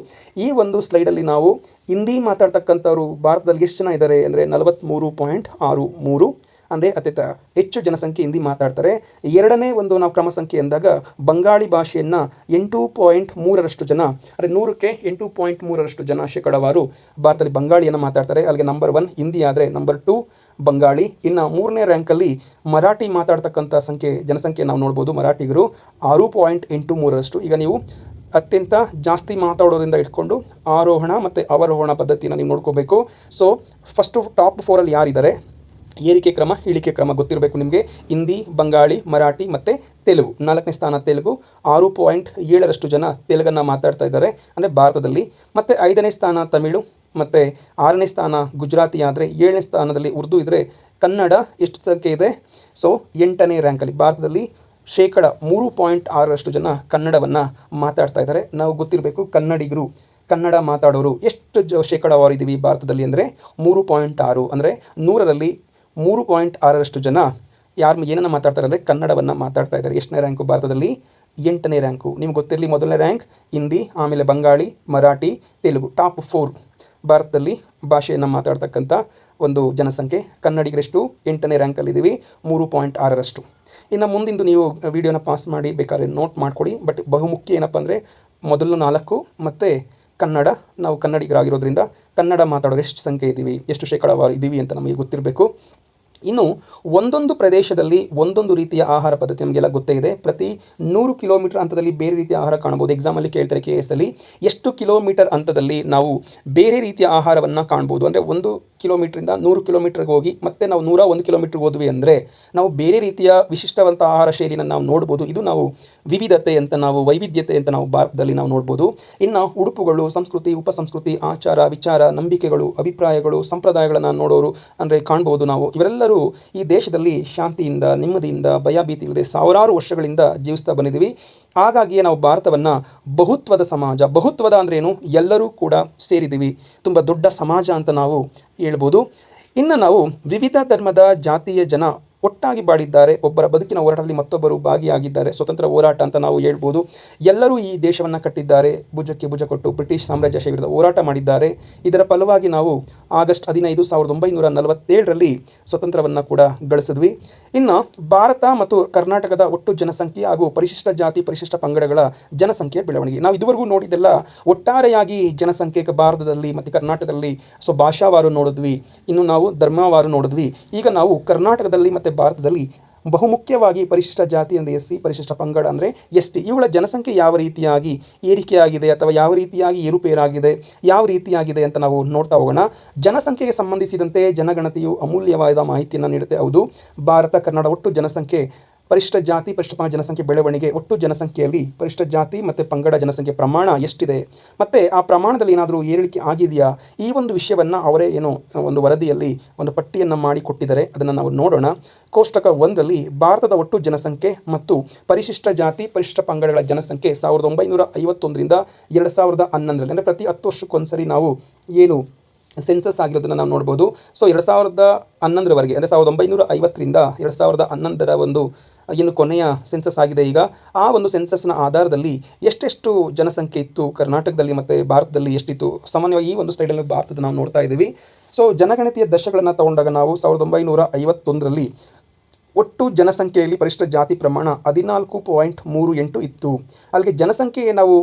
ಈ ಒಂದು ಸ್ಲೈಡಲ್ಲಿ ನಾವು ಹಿಂದಿ ಮಾತಾಡ್ತಕ್ಕಂಥವ್ರು ಭಾರತದಲ್ಲಿ ಎಷ್ಟು ಜನ ಇದ್ದಾರೆ ಅಂದರೆ 43.63 ಅಂದರೆ ಅತ್ಯಂತ ಹೆಚ್ಚು ಜನಸಂಖ್ಯೆ ಹಿಂದಿ ಮಾತಾಡ್ತಾರೆ. ಎರಡನೇ ಒಂದು ನಾವು ಕ್ರಮ ಸಂಖ್ಯೆ ಎಂದಾಗ ಬಂಗಾಳಿ ಭಾಷೆಯನ್ನು 8.3 ಜನ ಅಂದರೆ 100ಕ್ಕೆ 8.3 ಜನ ಶೇಕಡವಾರು ಭಾರತದಲ್ಲಿ ಬಂಗಾಳಿಯನ್ನು ಮಾತಾಡ್ತಾರೆ. ಅಲ್ಲಿಗೆ ನಂಬರ್ 1 ಹಿಂದಿ ಆದರೆ ನಂಬರ್ 2 ಬಂಗಾಳಿ. ಇನ್ನು 3ನೇ ರ್ಯಾಂಕಲ್ಲಿ ಮರಾಠಿ ಮಾತಾಡ್ತಕ್ಕಂಥ ಜನಸಂಖ್ಯೆ ನಾವು ನೋಡ್ಬೋದು. ಮರಾಠಿಗರು 6.83. ಈಗ ನೀವು ಅತ್ಯಂತ ಜಾಸ್ತಿ ಮಾತಾಡೋದ್ರಿಂದ ಇಟ್ಕೊಂಡು ಆರೋಹಣ ಮತ್ತು ಅವರೋಹಣ ಪದ್ಧತಿಯನ್ನು ನೀವು ನೋಡ್ಕೋಬೇಕು. ಸೊ ಫಸ್ಟು ಟಾಪ್ 4ಅಲ್ಲಿ ಯಾರಿದ್ದಾರೆ, ಏರಿಕೆ ಕ್ರಮ ಇಳಿಕೆ ಕ್ರಮ ಗೊತ್ತಿರಬೇಕು ನಿಮಗೆ. ಹಿಂದಿ, ಬಂಗಾಳಿ, ಮರಾಠಿ ಮತ್ತು ತೆಲುಗು. 4ನೇ ಸ್ಥಾನ ತೆಲುಗು, 6.7 ಜನ ತೆಲುಗನ್ನು ಮಾತಾಡ್ತಾ ಇದ್ದಾರೆ ಅಂದರೆ ಭಾರತದಲ್ಲಿ. ಮತ್ತು 5ನೇ ಸ್ಥಾನ ತಮಿಳು ಮತ್ತು 6ನೇ ಸ್ಥಾನ ಗುಜರಾತಿ ಆದರೆ 7ನೇ ಸ್ಥಾನದಲ್ಲಿ ಉರ್ದು ಇದ್ದರೆ ಕನ್ನಡ ಎಷ್ಟು ಸಂಖ್ಯೆ ಇದೆ? ಸೊ 8ನೇ ರ್ಯಾಂಕಲ್ಲಿ ಭಾರತದಲ್ಲಿ 3.6 ಜನ ಕನ್ನಡವನ್ನು ಮಾತಾಡ್ತಾ ಇದ್ದಾರೆ. ನಾವು ಗೊತ್ತಿರಬೇಕು ಕನ್ನಡಿಗರು, ಕನ್ನಡ ಮಾತಾಡೋರು ಎಷ್ಟು ಶೇಕಡವಾರು ಇದ್ದೀವಿ ಭಾರತದಲ್ಲಿ ಅಂದರೆ 3.6 ಅಂದರೆ 100ರಲ್ಲಿ 3.6 ಜನ ಏನನ್ನು ಮಾತಾಡ್ತಾರೆ ಅಂದರೆ ಕನ್ನಡವನ್ನು ಮಾತಾಡ್ತಾ ಇದ್ದಾರೆ. ಎಷ್ಟನೇ ರ್ಯಾಂಕು ಭಾರತದಲ್ಲಿ? 8ನೇ ರ್ಯಾಂಕು. ನಿಮ್ಗೆ ಗೊತ್ತಿರಲಿ, ಮೊದಲನೇ ರ್ಯಾಂಕ್ ಹಿಂದಿ, ಆಮೇಲೆ ಬಂಗಾಳಿ, ಮರಾಠಿ, ತೆಲುಗು. ಟಾಪ್ 4 ಭಾರತದಲ್ಲಿ ಭಾಷೆಯನ್ನು ಮಾತಾಡ್ತಕ್ಕಂಥ ಒಂದು ಜನಸಂಖ್ಯೆ. ಕನ್ನಡಿಗರೆಷ್ಟು? 8ನೇ ರ್ಯಾಂಕಲ್ಲಿದ್ದೀವಿ, 3.6. ಇನ್ನು ಮುಂದಿಂದು ನೀವು ವಿಡಿಯೋನ ಪಾಸ್ ಮಾಡಿ ಬೇಕಾದ್ರೆ ನೋಟ್ ಮಾಡ್ಕೊಳ್ಳಿ. ಬಟ್ ಬಹುಮುಖ್ಯ ಏನಪ್ಪ ಅಂದರೆ ಮೊದಲು 4 ಮತ್ತು ಕನ್ನಡ. ನಾವು ಕನ್ನಡಿಗರಾಗಿರೋದ್ರಿಂದ ಕನ್ನಡ ಮಾತಾಡೋರು ಎಷ್ಟು ಸಂಖ್ಯೆ ಇದ್ದೀವಿ, ಎಷ್ಟು ಶೇಕಡಾವಾರು ಇದ್ದೀವಿ ಅಂತ ನಮಗೆ ಗೊತ್ತಿರಬೇಕು. ಇನ್ನು ಒಂದೊಂದು ಪ್ರದೇಶದಲ್ಲಿ ಒಂದೊಂದು ರೀತಿಯ ಆಹಾರ ಪದ್ಧತಿ ನಮಗೆಲ್ಲ ಗೊತ್ತೇ ಇದೆ. ಪ್ರತಿ 100 ಕಿಲೋಮೀಟರ್ ಹಂತದಲ್ಲಿ ಬೇರೆ ರೀತಿಯ ಆಹಾರ ಕಾಣ್ಬೋದು. ಎಕ್ಸಾಮಲ್ಲಿ ಕೇಳ್ತಾರೆ KS ಅಲ್ಲಿ, ಎಷ್ಟು ಕಿಲೋಮೀಟರ್ ಹಂತದಲ್ಲಿ ನಾವು ಬೇರೆ ರೀತಿಯ ಆಹಾರವನ್ನು ಕಾಣ್ಬೋದು ಅಂದರೆ 1 ಕಿಲೋಮೀಟ್ರಿಂದ 100 ಕಿಲೋಮೀಟ್ರಿಗೆ ಹೋಗಿ ಮತ್ತೆ ನಾವು 101 ಕಿಲೋಮೀಟ್ರಿಗೆ ಹೋದ್ವಿ ಅಂದರೆ ನಾವು ಬೇರೆ ರೀತಿಯ ವಿಶಿಷ್ಟವಂತ ಆಹಾರ ಶೈಲಿನ ನಾವು ನೋಡ್ಬೋದು. ಇದು ನಾವು ವಿವಿಧತೆ ಅಂತ ನಾವು ವೈವಿಧ್ಯತೆ ಅಂತ ನಾವು ಭಾರತದಲ್ಲಿ ನಾವು ನೋಡ್ಬೋದು. ಇನ್ನು ಉಡುಪುಗಳು, ಸಂಸ್ಕೃತಿ, ಉಪಸಂಸ್ಕೃತಿ, ಆಚಾರ ವಿಚಾರ, ನಂಬಿಕೆಗಳು, ಅಭಿಪ್ರಾಯಗಳು, ಸಂಪ್ರದಾಯಗಳನ್ನು ನೋಡೋರು ಅಂದರೆ ಕಾಣ್ಬೋದು ನಾವು. ಇವರೆಲ್ಲರೂ ಈ ದೇಶದಲ್ಲಿ ಶಾಂತಿಯಿಂದ, ನೆಮ್ಮದಿಯಿಂದ, ಭಯಭೀತಿ ಇಲ್ಲದೆ ಸಾವಿರಾರು ವರ್ಷಗಳಿಂದ ಜೀವಿಸ್ತಾ ಬಂದಿದ್ದೀವಿ. ಹಾಗಾಗಿಯೇ ನಾವು ಭಾರತವನ್ನು ಬಹುತ್ವದ ಸಮಾಜ, ಬಹುತ್ವದ ಅಂದ್ರೇನು, ಎಲ್ಲರೂ ಕೂಡ ಸೇರಿದ್ದೀವಿ, ತುಂಬ ದೊಡ್ಡ ಸಮಾಜ ಅಂತ ನಾವು ಹೇಳ್ಬೋದು. ಇನ್ನು ನಾವು ವಿವಿಧ ಧರ್ಮದ ಜಾತಿಯ ಜನ ಒಟ್ಟಾಗಿ ಬಾಳಿದ್ದಾರೆ, ಒಬ್ಬರ ಬದುಕಿನ ಹೋರಾಟದಲ್ಲಿ ಮತ್ತೊಬ್ಬರು ಭಾಗಿಯಾಗಿದ್ದಾರೆ, ಸ್ವತಂತ್ರ ಹೋರಾಟ ಅಂತ ನಾವು ಹೇಳ್ಬೋದು. ಎಲ್ಲರೂ ಈ ದೇಶವನ್ನು ಕಟ್ಟಿದ್ದಾರೆ, ಭುಜಕ್ಕೆ ಭುಜ ಕೊಟ್ಟು ಬ್ರಿಟಿಷ್ ಸಾಮ್ರಾಜ್ಯಶಾಹಿ ವಿರುದ್ಧ ಹೋರಾಟ ಮಾಡಿದ್ದಾರೆ. ಇದರ ಫಲವಾಗಿ ನಾವು ಆಗಸ್ಟ್ 15, 1947ರಲ್ಲಿ ಸ್ವತಂತ್ರವನ್ನು ಕೂಡ ಗಳಿಸಿದ್ವಿ. ಇನ್ನು ಭಾರತ ಮತ್ತು ಕರ್ನಾಟಕದ ಒಟ್ಟು ಜನಸಂಖ್ಯೆ ಹಾಗೂ ಪರಿಶಿಷ್ಟ ಜಾತಿ ಪರಿಶಿಷ್ಟ ಪಂಗಡಗಳ ಜನಸಂಖ್ಯೆ ಬೆಳವಣಿಗೆ ನಾವು ಇದುವರೆಗೂ ನೋಡಿದ್ದೆಲ್ಲ ಒಟ್ಟಾರೆಯಾಗಿ ಜನಸಂಖ್ಯೆ ಭಾರತದಲ್ಲಿ ಮತ್ತು ಕರ್ನಾಟಕದಲ್ಲಿ ಭಾಷಾವಾರು ನೋಡಿದ್ವಿ, ಇನ್ನು ನಾವು ಧರ್ಮವಾರು ನೋಡಿದ್ವಿ. ಈಗ ನಾವು ಕರ್ನಾಟಕದಲ್ಲಿ ಮತ್ತು ಭಾರತದಲ್ಲಿ ಬಹುಮುಖ್ಯವಾಗಿ ಪರಿಶಿಷ್ಟ ಜಾತಿ ಅಂದರೆ SC, ಪರಿಶಿಷ್ಟ ಪಂಗಡ ಅಂದರೆ ST, ಇವುಗಳ ಜನಸಂಖ್ಯೆ ಯಾವ ರೀತಿಯಾಗಿ ಏರಿಕೆಯಾಗಿದೆ ಅಥವಾ ಯಾವ ರೀತಿಯಾಗಿ ಏರುಪೇರಾಗಿದೆ, ಯಾವ ರೀತಿಯಾಗಿದೆ ಅಂತ ನಾವು ನೋಡ್ತಾ ಹೋಗೋಣ. ಜನಸಂಖ್ಯೆಗೆ ಸಂಬಂಧಿಸಿದಂತೆ ಜನಗಣತಿಯು ಅಮೂಲ್ಯವಾದ ಮಾಹಿತಿಯನ್ನು ನೀಡುತ್ತೆ. ಹೌದು, ಭಾರತ ಕರ್ನಾಟಕ ಒಟ್ಟು ಜನಸಂಖ್ಯೆ ಪರಿಶಿಷ್ಟ ಜಾತಿ ಪರಿಶಿಷ್ಟ ಪಂಗಡ ಜನಸಂಖ್ಯೆ ಬೆಳವಣಿಗೆ, ಒಟ್ಟು ಜನಸಂಖ್ಯೆಯಲ್ಲಿ ಪರಿಶಿಷ್ಟ ಜಾತಿ ಮತ್ತು ಪಂಗಡ ಜನಸಂಖ್ಯೆ ಪ್ರಮಾಣ ಎಷ್ಟಿದೆ ಮತ್ತು ಆ ಪ್ರಮಾಣದಲ್ಲಿ ಏನಾದರೂ ಏರಿಕೆ ಆಗಿದೆಯಾ, ಈ ಒಂದು ವಿಷಯವನ್ನು ಅವರೇ ಒಂದು ವರದಿಯಲ್ಲಿ ಒಂದು ಪಟ್ಟಿಯನ್ನು ಮಾಡಿ ಕೊಟ್ಟಿದ್ದಾರೆ. ಅದನ್ನು ನಾವು ನೋಡೋಣ. ಕೋಷ್ಟಕ 1ರಲ್ಲಿ ಭಾರತದ ಒಟ್ಟು ಜನಸಂಖ್ಯೆ ಮತ್ತು ಪರಿಶಿಷ್ಟ ಜಾತಿ ಪರಿಶಿಷ್ಟ ಪಂಗಡಗಳ ಜನಸಂಖ್ಯೆ 1951ರಿಂದ 2011ರಲ್ಲಿ ಅಂದರೆ ಪ್ರತಿ 10 ವರ್ಷಕ್ಕೊಂದ್ಸರಿ ನಾವು ಸೆನ್ಸಸ್ ಆಗಿರೋದನ್ನು ನಾವು ನೋಡ್ಬೋದು. ಸೊ 2011ರವರೆಗೆ ಅಂದರೆ 1950ರಿಂದ 2011ರ ಒಂದು ಕೊನೆಯ ಸೆನ್ಸಸ್ ಆಗಿದೆ. ಈಗ ಆ ಒಂದು ಸೆನ್ಸಸ್ನ ಆಧಾರದಲ್ಲಿ ಎಷ್ಟೆಷ್ಟು ಜನಸಂಖ್ಯೆ ಇತ್ತು ಕರ್ನಾಟಕದಲ್ಲಿ ಮತ್ತು ಭಾರತದಲ್ಲಿ ಎಷ್ಟಿತ್ತು, ಸಾಮಾನ್ಯವಾಗಿ ಈ ಒಂದು ಸ್ಲೈಡಲ್ಲಿ ಭಾರತದ ನಾವು ನೋಡ್ತಾ ಇದ್ದೀವಿ. ಸೊ ಜನಗಣತಿಯ ದಶಕಗಳನ್ನು ತಗೊಂಡಾಗ ನಾವು 1951ರಲ್ಲಿ ಒಟ್ಟು ಜನಸಂಖ್ಯೆಯಲ್ಲಿ ಪರಿಶಿಷ್ಟ ಜಾತಿ ಪ್ರಮಾಣ 14.38 ಇತ್ತು. ಅಲ್ಲಿಗೆ ಜನಸಂಖ್ಯೆ ನಾವು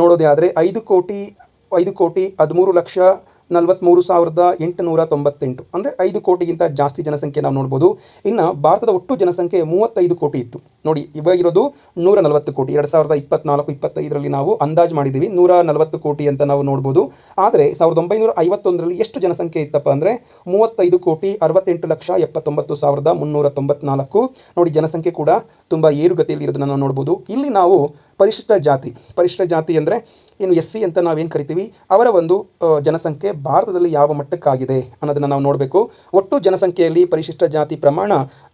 ನೋಡೋದೇ ಆದರೆ 5,13,43,898 ಅಂದರೆ 5 ಕೋಟಿಗಿಂತ ಜಾಸ್ತಿ ಜನಸಂಖ್ಯೆ ನಾವು ನೋಡ್ಬೋದು. ಇನ್ನು ಭಾರತದ ಒಟ್ಟು ಜನಸಂಖ್ಯೆ 35 ಕೋಟಿ ಇತ್ತು. ನೋಡಿ, ಇವಾಗಿರೋದು 140 ಕೋಟಿ. 2024-25ರಲ್ಲಿ ನಾವು ಅಂದಾಜು ಮಾಡಿದ್ದೀವಿ 140 ಕೋಟಿ ಅಂತ ನಾವು ನೋಡ್ಬೋದು. ಆದರೆ 1951ರಲ್ಲಿ ಎಷ್ಟು ಜನಸಂಖ್ಯೆ ಇತ್ತಪ್ಪ ಅಂದರೆ 38,78,79,394. ನೋಡಿ, ಜನಸಂಖ್ಯೆ ಕೂಡ ತುಂಬ ಏರುಗತಿಯಲ್ಲಿ ಇರೋದನ್ನು ನಾವು ನೋಡ್ಬೋದು. ಇಲ್ಲಿ ನಾವು ಪರಿಶಿಷ್ಟ ಜಾತಿ ಅಂದರೆ SC ಅಂತ ನಾವೇನು ಕರಿತೀವಿ, ಅವರ ಒಂದು ಜನಸಂಖ್ಯೆ ಭಾರತದಲ್ಲಿ ಯಾವ ಮಟ್ಟಕ್ಕಾಗಿದೆ ಅನ್ನೋದನ್ನು ನಾವು ನೋಡಬೇಕು. ಒಟ್ಟು ಜನಸಂಖ್ಯೆಯಲ್ಲಿ ಪರಿಶಿಷ್ಟ ಜಾತಿ ಪ್ರಮಾಣ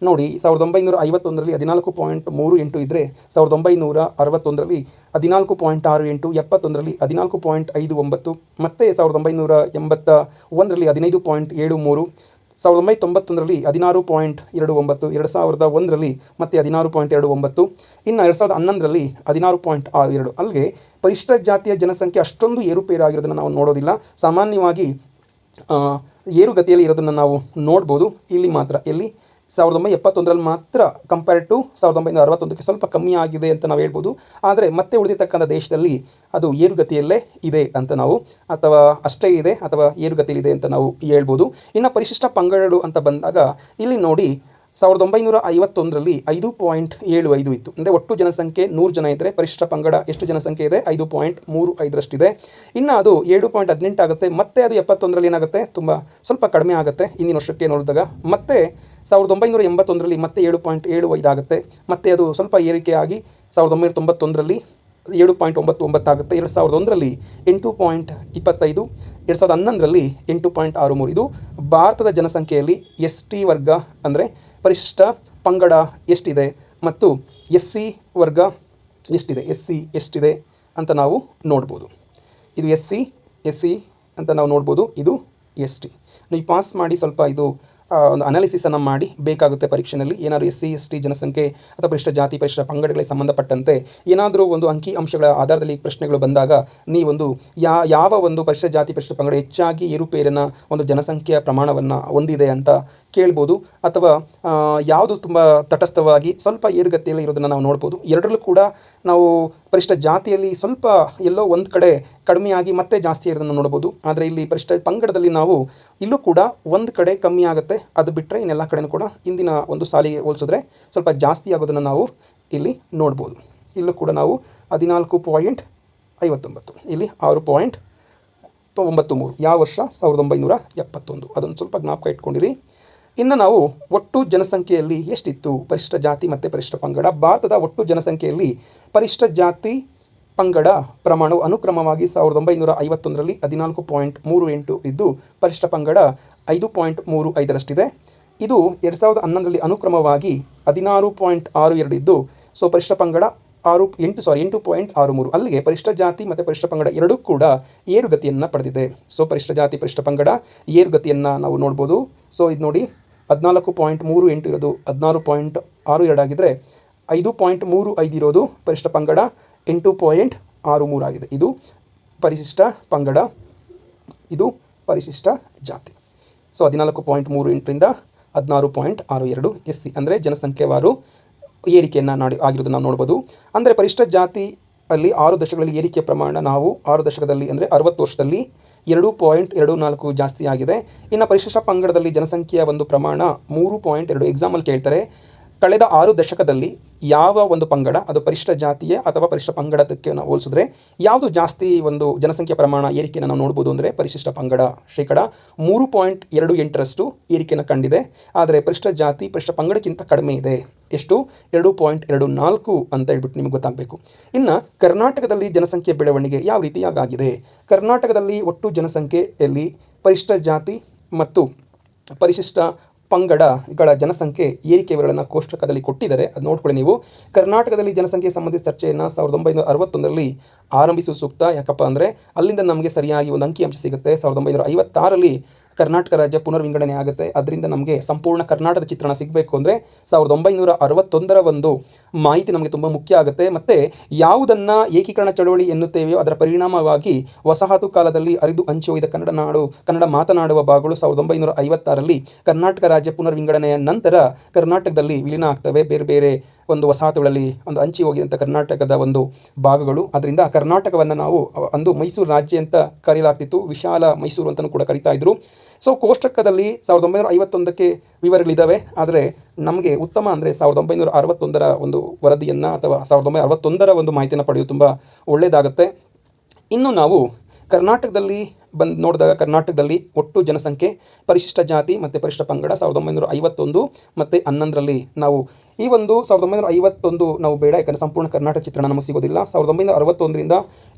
ನೋಡಿ 1951ರಲ್ಲಿ 14.38 ಇದ್ದರೆ 1961ರಲ್ಲಿ 14.68, 71ರಲ್ಲಿ 14.59 ಮತ್ತು 1981ರಲ್ಲಿ 15.73, 1991ರಲ್ಲಿ 16.29, 2001ರಲ್ಲಿ ಮತ್ತೆ 16.29, ಇನ್ನು 2011ರಲ್ಲಿ 16.62. ಅಲ್ಲಿಗೆ ಪರಿಶಿಷ್ಟ ಜಾತಿಯ ಜನಸಂಖ್ಯೆ ಅಷ್ಟೊಂದು ಏರುಪೇರಾಗಿರೋದನ್ನು ನಾವು ನೋಡೋದಿಲ್ಲ. ಸಾಮಾನ್ಯವಾಗಿ ಏರುಗತಿಯಲ್ಲಿ ಇರೋದನ್ನು ನಾವು ನೋಡ್ಬೋದು. ಇಲ್ಲಿ ಮಾತ್ರ 1971ರಲ್ಲಿ ಮಾತ್ರ ಕಂಪೇರ್ ಟು 1961ಕ್ಕೆ ಸ್ವಲ್ಪ ಕಮ್ಮಿ ಆಗಿದೆ ಅಂತ ನಾವು ಹೇಳ್ಬೋದು. ಆದರೆ ಮತ್ತೆ ಉಳಿದಿರ್ತಕ್ಕಂಥ ದೇಶದಲ್ಲಿ ಅದು ಏರುಗತಿಯಲ್ಲೇ ಇದೆ ಅಂತ ನಾವು ಅಥವಾ ಅಷ್ಟೇ ಇದೆ ಅಥವಾ ಏರುಗತಿಯಲ್ಲಿದೆ ಅಂತ ನಾವು ಹೇಳ್ಬೋದು. ಇನ್ನು ಪರಿಶಿಷ್ಟ ಪಂಗಡಗಳು ಅಂತ ಬಂದಾಗ ಇಲ್ಲಿ ನೋಡಿ 1951ರಲ್ಲಿ 5.75 ಇತ್ತು. ಅಂದರೆ ಒಟ್ಟು ಜನಸಂಖ್ಯೆ 100 ಜನ ಇದ್ದರೆ ಪರಿಶಿಷ್ಟ ಪಂಗಡ ಎಷ್ಟು ಜನಸಂಖ್ಯೆ ಇದೆ 5.35ರಷ್ಟಿದೆ. ಇನ್ನು ಅದು 7.18 ಆಗುತ್ತೆ. ಮತ್ತೆ ಅದು 71ರಲ್ಲಿ ಏನಾಗುತ್ತೆ, ತುಂಬ ಸ್ವಲ್ಪ ಕಡಿಮೆ ಆಗುತ್ತೆ ಹಿಂದಿನ ವರ್ಷಕ್ಕೆ ನೋಡಿದಾಗ. ಮತ್ತೆ 1981ರಲ್ಲಿ ಮತ್ತೆ 7.75 ಆಗುತ್ತೆ. ಮತ್ತೆ ಅದು ಸ್ವಲ್ಪ ಏರಿಕೆಯಾಗಿ 1991ರಲ್ಲಿ 7.99 ಆಗುತ್ತೆ. 2001ರಲ್ಲಿ 8.25, 2011ರಲ್ಲಿ 8.63. ಇದು ಭಾರತದ ಜನಸಂಖ್ಯೆಯಲ್ಲಿ ST ವರ್ಗ ಅಂದರೆ ಪರಿಶಿಷ್ಟ ಪಂಗಡ ಎಷ್ಟಿದೆ ಮತ್ತು SC ವರ್ಗ ಎಷ್ಟಿದೆ ಅಂತ ನಾವು ನೋಡ್ಬೋದು. ಇದು SC ಅಂತ ನಾವು ನೋಡ್ಬೋದು, ಇದು ST. ನೀವು ಪಾಸ್ ಮಾಡಿ ಸ್ವಲ್ಪ ಇದು ಒಂದು ಅನಾಲಿಸಿಸನ್ನು ಮಾಡಿ ಬೇಕಾಗುತ್ತೆ ಪರೀಕ್ಷೆಯಲ್ಲಿ. ಏನಾದರೂ SC ST ಜನಸಂಖ್ಯೆ ಅಥವಾ ಪರಿಶಿಷ್ಟ ಜಾತಿ ಪರಿಶಿಷ್ಟ ಪಂಗಡಗಳಿಗೆ ಸಂಬಂಧಪಟ್ಟಂತೆ ಏನಾದರೂ ಒಂದು ಅಂಕಿ ಅಂಶಗಳ ಆಧಾರದಲ್ಲಿ ಪ್ರಶ್ನೆಗಳು ಬಂದಾಗ ನೀವೊಂದು ಯಾವ ಒಂದು ಪರಿಶಿಷ್ಟ ಜಾತಿ ಪರಿಶಿಷ್ಟ ಪಂಗಡ ಹೆಚ್ಚಾಗಿ ಏರುಪೇರಿನ ಒಂದು ಜನಸಂಖ್ಯೆಯ ಪ್ರಮಾಣವನ್ನು ಹೊಂದಿದೆ ಅಂತ ಕೇಳ್ಬೋದು. ಅಥವಾ ಯಾವುದು ತುಂಬ ತಟಸ್ಥವಾಗಿ ಸ್ವಲ್ಪ ಏರುಗತಿಯಲ್ಲಿ ಇರೋದನ್ನು ನಾವು ನೋಡ್ಬೋದು. ಎರಡರಲ್ಲೂ ಕೂಡ ನಾವು ಪರಿಶಿಷ್ಟ ಜಾತಿಯಲ್ಲಿ ಸ್ವಲ್ಪ ಎಲ್ಲೋ ಒಂದು ಕಡೆ ಕಡಿಮೆಯಾಗಿ ಮತ್ತೆ ಜಾಸ್ತಿ ಇರೋದನ್ನು ನೋಡ್ಬೋದು. ಆದರೆ ಇಲ್ಲಿ ಪರಿಶಿಷ್ಟ ಪಂಗಡದಲ್ಲಿ ನಾವು ಇಲ್ಲೂ ಕೂಡ ಒಂದು ಕಡೆ ಕಮ್ಮಿ ಆಗುತ್ತೆ, ಅದು ಬಿಟ್ಟರೆ ಇನ್ನೆಲ್ಲ ಕಡೆಯೂ ಕೂಡ ಹಿಂದಿನ ಒಂದು ಸಾಲಿಗೆ ಹೋಲಿಸಿದ್ರೆ ಸ್ವಲ್ಪ ಜಾಸ್ತಿ ಆಗೋದನ್ನು ನಾವು ಇಲ್ಲಿ ನೋಡ್ಬೋದು. ಇಲ್ಲೂ ಕೂಡ ನಾವು 14.59, ಇಲ್ಲಿ 6.93. ಯಾವ ವರ್ಷ 1971. ಅದನ್ನು ಸ್ವಲ್ಪ ಜ್ಞಾಪಕ ಇಟ್ಕೊಂಡಿರಿ. ಇನ್ನು ನಾವು ಒಟ್ಟು ಜನಸಂಖ್ಯೆಯಲ್ಲಿ ಎಷ್ಟಿತ್ತು ಪರಿಶಿಷ್ಟ ಜಾತಿ ಮತ್ತು ಪರಿಶಿಷ್ಟ ಪಂಗಡ. ಭಾರತದ ಒಟ್ಟು ಜನಸಂಖ್ಯೆಯಲ್ಲಿ ಪರಿಶಿಷ್ಟ ಜಾತಿ ಪಂಗಡ ಪ್ರಮಾಣವು ಅನುಕ್ರಮವಾಗಿ 1951ರಲ್ಲಿ 14.38 ಇದ್ದು ಪರಿಶಿಷ್ಟ ಪಂಗಡ 5.35ರಷ್ಟಿದೆ. ಇದು 2011ರಲ್ಲಿ ಅನುಕ್ರಮವಾಗಿ 16.62 ಇದ್ದು ಪರಿಶಿಷ್ಟ ಪಂಗಡ 8.63. ಅಲ್ಲಿಗೆ ಪರಿಶಿಷ್ಟ ಜಾತಿ ಮತ್ತು ಪರಿಶಿಷ್ಟ ಪಂಗಡ ಎರಡೂ ಕೂಡ ಏರುಗತಿಯನ್ನು ಪಡೆದಿದೆ. ಸೊ ಪರಿಶಿಷ್ಟ ಜಾತಿ ಪರಿಶಿಷ್ಟ ಪಂಗಡ ಏರುಗತಿಯನ್ನು ನಾವು ನೋಡ್ಬೋದು. ಸೊ ಇದು ನೋಡಿ 14.38 ಇರೋದು 16.62 ಆಗಿದ್ದರೆ 5.35 ಇರೋದು ಪರಿಶಿಷ್ಟ ಪಂಗಡ 8.63 ಆಗಿದೆ. ಇದು ಪರಿಶಿಷ್ಟ ಪಂಗಡ, ಇದು ಪರಿಶಿಷ್ಟ ಜಾತಿ. ಸೊ 14.38ರಿಂದ 16.62 SC ಅಂದರೆ ಜನಸಂಖ್ಯೆವಾರು ಏರಿಕೆಯನ್ನು ಆಗಿರೋದನ್ನು ನಾವು ನೋಡ್ಬೋದು. ಅಂದರೆ ಪರಿಶಿಷ್ಟ ಜಾತಿ ಅಲ್ಲಿ 6 ದಶಕಗಳಲ್ಲಿ ಏರಿಕೆ ಪ್ರಮಾಣ ನಾವು 6 ದಶಕದಲ್ಲಿ ಅಂದರೆ 60 ವರ್ಷದಲ್ಲಿ 2.24 ಜಾಸ್ತಿ ಆಗಿದೆ. ಇನ್ನು ಪರಿಶಿಷ್ಟ ಪಂಗಡದಲ್ಲಿ ಜನಸಂಖ್ಯೆಯ ಒಂದು ಪ್ರಮಾಣ 3.2. ಎಕ್ಸಾಂಪಲ್ ಕೇಳ್ತಾರೆ, ಕಳೆದ 6 ದಶಕದಲ್ಲಿ ಯಾವ ಒಂದು ಪಂಗಡ ಅದು ಪರಿಶಿಷ್ಟ ಜಾತಿಯ ಅಥವಾ ಪರಿಶಿಷ್ಟ ಪಂಗಡಕ್ಕೆ ನಾವು ಹೋಲಿಸಿದ್ರೆ ಯಾವುದು ಜಾಸ್ತಿ ಒಂದು ಜನಸಂಖ್ಯೆ ಪ್ರಮಾಣ ಏರಿಕೆಯನ್ನು ನಾವು ನೋಡ್ಬೋದು ಅಂದರೆ ಪರಿಶಿಷ್ಟ ಪಂಗಡ 3.28ರಷ್ಟು ಏರಿಕೆಯನ್ನು ಕಂಡಿದೆ. ಆದರೆ ಪರಿಶಿಷ್ಟ ಜಾತಿ ಪರಿಶಿಷ್ಟ ಪಂಗಡಕ್ಕಿಂತ ಕಡಿಮೆ ಇದೆ. ಎಷ್ಟು? 2.24 ಅಂತ ಹೇಳ್ಬಿಟ್ಟು ನಿಮಗೆ ಗೊತ್ತಾಗಬೇಕು. ಇನ್ನು ಕರ್ನಾಟಕದಲ್ಲಿ ಜನಸಂಖ್ಯೆ ಬೆಳವಣಿಗೆ ಯಾವ ರೀತಿಯಾಗಿದೆ? ಕರ್ನಾಟಕದಲ್ಲಿ ಒಟ್ಟು ಜನಸಂಖ್ಯೆಯಲ್ಲಿ ಪರಿಶಿಷ್ಟ ಜಾತಿ ಮತ್ತು ಪರಿಶಿಷ್ಟ ಪಂಗಡಗಳ ಜನಸಂಖ್ಯೆ ಏರಿಕೆ ವಿವರಗಳನ್ನು ಕೋಷ್ಟಕದಲ್ಲಿ ಕೊಟ್ಟಿದ್ದಾರೆ, ಅದು ನೋಡ್ಕೊಳ್ಳಿ ನೀವು. ಕರ್ನಾಟಕದಲ್ಲಿ ಜನಸಂಖ್ಯೆ ಸಂಬಂಧಿತ ಚರ್ಚೆಯನ್ನು 1961ರಲ್ಲಿ ಆರಂಭಿಸುವ ಸೂಕ್ತ. ಯಾಕಪ್ಪ ಅಂದರೆ ಅಲ್ಲಿಂದ ನಮಗೆ ಸರಿಯಾಗಿ ಒಂದು ಅಂಕಿಅಂಶ ಸಿಗುತ್ತೆ. 1956ರಲ್ಲಿ ಕರ್ನಾಟಕ ರಾಜ್ಯ ಪುನರ್ವಿಂಗಡಣೆ ಆಗುತ್ತೆ. ಅದರಿಂದ ನಮಗೆ ಸಂಪೂರ್ಣ ಕರ್ನಾಟಕದ ಚಿತ್ರಣ ಸಿಗಬೇಕು ಅಂದರೆ 1961ರ ಒಂದು ಮಾಹಿತಿ ನಮಗೆ ತುಂಬ ಮುಖ್ಯ ಆಗುತ್ತೆ. ಮತ್ತು ಯಾವುದನ್ನು ಏಕೀಕರಣ ಚಳವಳಿ ಎನ್ನುತ್ತೇವೆಯೋ ಅದರ ಪರಿಣಾಮವಾಗಿ ವಸಾಹತು ಕಾಲದಲ್ಲಿ ಅರಿದು ಹಂಚಿ ಹೋಗಿದ ಕನ್ನಡ ಮಾತನಾಡುವ ಭಾಗಗಳು 1956ರಲ್ಲಿ ಕರ್ನಾಟಕ ರಾಜ್ಯ ಪುನರ್ವಿಂಗಡಣೆಯ ನಂತರ ಕರ್ನಾಟಕದಲ್ಲಿ ವಿಲೀನ ಆಗ್ತವೆ. ಬೇರೆ ಬೇರೆ ಒಂದು ವಸಾಹತುಗಳಲ್ಲಿ ಒಂದು ಹಂಚಿ ಹೋಗಿದಂಥ ಕರ್ನಾಟಕದ ಒಂದು ಭಾಗಗಳು. ಅದರಿಂದ ಕರ್ನಾಟಕವನ್ನು ನಾವು ಅಂದು ಮೈಸೂರು ರಾಜ್ಯ ಅಂತ ಕರೆಯಲಾಗ್ತಿತ್ತು, ವಿಶಾಲ ಮೈಸೂರು ಅಂತಲೂ ಕೂಡ ಕರಿತಾ ಇದ್ರು. ಸೊ ಕೋಷ್ಟಕದಲ್ಲಿ 1951ಕ್ಕೆ ವಿವರಗಳಿದ್ದಾವೆ. ಆದರೆ ನಮಗೆ ಉತ್ತಮ ಅಂದರೆ 1961ರ ಒಂದು ವರದಿಯನ್ನು ಅಥವಾ 1961ರ ಒಂದು ಮಾಹಿತಿಯನ್ನು ಪಡೆಯುವುದು ತುಂಬ ಒಳ್ಳೆಯದಾಗುತ್ತೆ. ಇನ್ನು ನಾವು ಕರ್ನಾಟಕದಲ್ಲಿ ನೋಡಿದಾಗ ಕರ್ನಾಟಕದಲ್ಲಿ ಒಟ್ಟು ಜನಸಂಖ್ಯೆ ಪರಿಶಿಷ್ಟ ಜಾತಿ ಮತ್ತು ಪರಿಶಿಷ್ಟ ಪಂಗಡ 1951 ಮತ್ತು 11ರಲ್ಲಿ ನಾವು ಈ ಒಂದು 1951 ನಾವು ಬೇಡ, ಯಾಕಂದರೆ ಸಂಪೂರ್ಣ ಕರ್ನಾಟಕ ಚಿತ್ರಣ ನಮಗೆ ಸಿಗೋದಿಲ್ಲ. 1961ರಿಂದ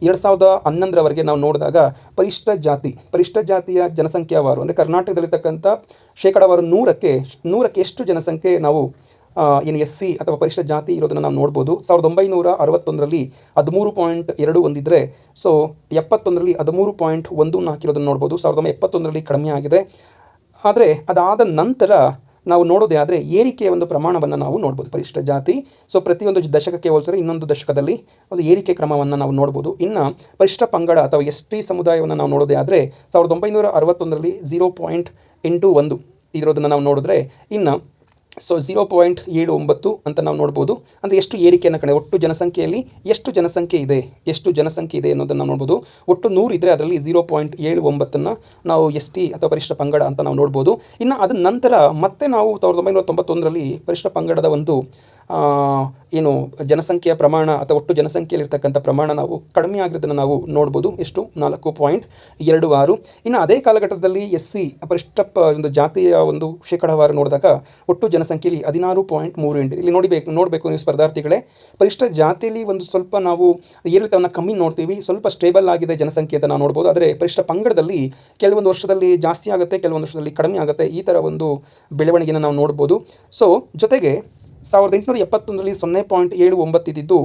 2011ರವರೆಗೆ ನಾವು ನೋಡಿದಾಗ ಪರಿಶಿಷ್ಟ ಜಾತಿಯ ಜನಸಂಖ್ಯಾವಾರು ಅಂದರೆ ಕರ್ನಾಟಕದಲ್ಲಿರ್ತಕ್ಕಂಥ ಶೇಕಡಾವಾರು 100ಕ್ಕೆ ಎಷ್ಟು ಜನಸಂಖ್ಯೆ ನಾವು ಏನು SC ಅಥವಾ ಪರಿಶಿಷ್ಟ ಜಾತಿ ಇರೋದನ್ನು ನಾವು ನೋಡ್ಬೋದು. 1961ರಲ್ಲಿ 13.2 ಹೊಂದಿದ್ರೆ, ಸೊ 71ರಲ್ಲಿ 13.14 ಇರೋದನ್ನು ನೋಡ್ಬೋದು. 1971ರಲ್ಲಿ ಕಡಿಮೆ ಆಗಿದೆ. ಆದರೆ ಅದಾದ ನಂತರ ನಾವು ನೋಡೋದೇ ಆದರೆ ಏರಿಕೆಯ ಒಂದು ಪ್ರಮಾಣವನ್ನು ನಾವು ನೋಡ್ಬೋದು ಪರಿಶಿಷ್ಟ ಜಾತಿ. ಸೊ ಪ್ರತಿಯೊಂದು ದಶಕಕ್ಕೆ ಹೋಲಿಸಿದ್ರೆ ಇನ್ನೊಂದು ದಶಕದಲ್ಲಿ ಒಂದು ಏರಿಕೆ ಕ್ರಮವನ್ನು ನಾವು ನೋಡ್ಬೋದು. ಇನ್ನು ಪರಿಶಿಷ್ಟ ಪಂಗಡ ಅಥವಾ ST ಸಮುದಾಯವನ್ನು ನಾವು ನೋಡೋದೇ ಆದರೆ 1961ರಲ್ಲಿ 0.81 ಇರೋದನ್ನು ನಾವು ನೋಡಿದ್ರೆ, ಇನ್ನು ಸೊ 0.79 ಅಂತ ನಾವು ನೋಡ್ಬೋದು. ಅಂದರೆ ಎಷ್ಟು ಏರಿಕೆಯನ್ನು ಕಂಡು ಒಟ್ಟು ಜನಸಂಖ್ಯೆಯಲ್ಲಿ ಎಷ್ಟು ಜನಸಂಖ್ಯೆ ಇದೆ ಅನ್ನೋದನ್ನು ನಾವು ನೋಡ್ಬೋದು. ಒಟ್ಟು 100 ಇದ್ದರೆ ಅದರಲ್ಲಿ 0.79 ನಾವು ST ಅಥವಾ ಪರಿಶಿಷ್ಟ ಪಂಗಡ ಅಂತ ನಾವು ನೋಡ್ಬೋದು. ಇನ್ನು ಅದರ ನಂತರ ಮತ್ತೆ ನಾವು 1991ರಲ್ಲಿ ಪರಿಶಿಷ್ಟ ಪಂಗಡದ ಒಂದು ಏನು ಜನಸಂಖ್ಯೆಯ ಪ್ರಮಾಣ ಅಥವಾ ಒಟ್ಟು ಜನಸಂಖ್ಯೆಯಲ್ಲಿರ್ತಕ್ಕಂಥ ಪ್ರಮಾಣ ನಾವು ಕಡಿಮೆ ಆಗಿರೋದನ್ನು ನಾವು ನೋಡ್ಬೋದು. ಎಷ್ಟು? 4.26. ಇನ್ನು ಅದೇ ಕಾಲಘಟ್ಟದಲ್ಲಿ SC ಪರಿಶಿಷ್ಟ ಒಂದು ಜಾತಿಯ ಒಂದು ಶೇಕಡಾವಾರು ನೋಡಿದಾಗ ಒಟ್ಟು ಜನಸಂಖ್ಯೆಯಲ್ಲಿ 16.38. ಇಲ್ಲಿ ನೋಡಬೇಕು ನೀವು ಸ್ಪರ್ಧಾರ್ಥಿಗಳೇ, ಪರಿಶಿಷ್ಟ ಜಾತಿಯಲ್ಲಿ ಒಂದು ಸ್ವಲ್ಪ ನಾವು ಏರಿಳಿತವನ್ನು ಕಮ್ಮಿ ನೋಡ್ತೀವಿ, ಸ್ವಲ್ಪ ಸ್ಟೇಬಲ್ ಆಗಿದೆ ಜನಸಂಖ್ಯೆ ಅಂತ ನಾವು ನೋಡ್ಬೋದು. ಆದರೆ ಪರಿಶಿಷ್ಟ ಪಂಗಡದಲ್ಲಿ ಕೆಲವೊಂದು ವರ್ಷದಲ್ಲಿ ಜಾಸ್ತಿ ಆಗುತ್ತೆ, ಕೆಲವೊಂದು ವರ್ಷದಲ್ಲಿ ಕಡಿಮೆ ಆಗುತ್ತೆ. ಈ ಥರ ಒಂದು ಬೆಳವಣಿಗೆಯನ್ನು ನಾವು ನೋಡ್ಬೋದು. ಸೊ ಜೊತೆಗೆ 1871ರಲ್ಲಿ 0.79 ಇದ್ದಿದ್ದು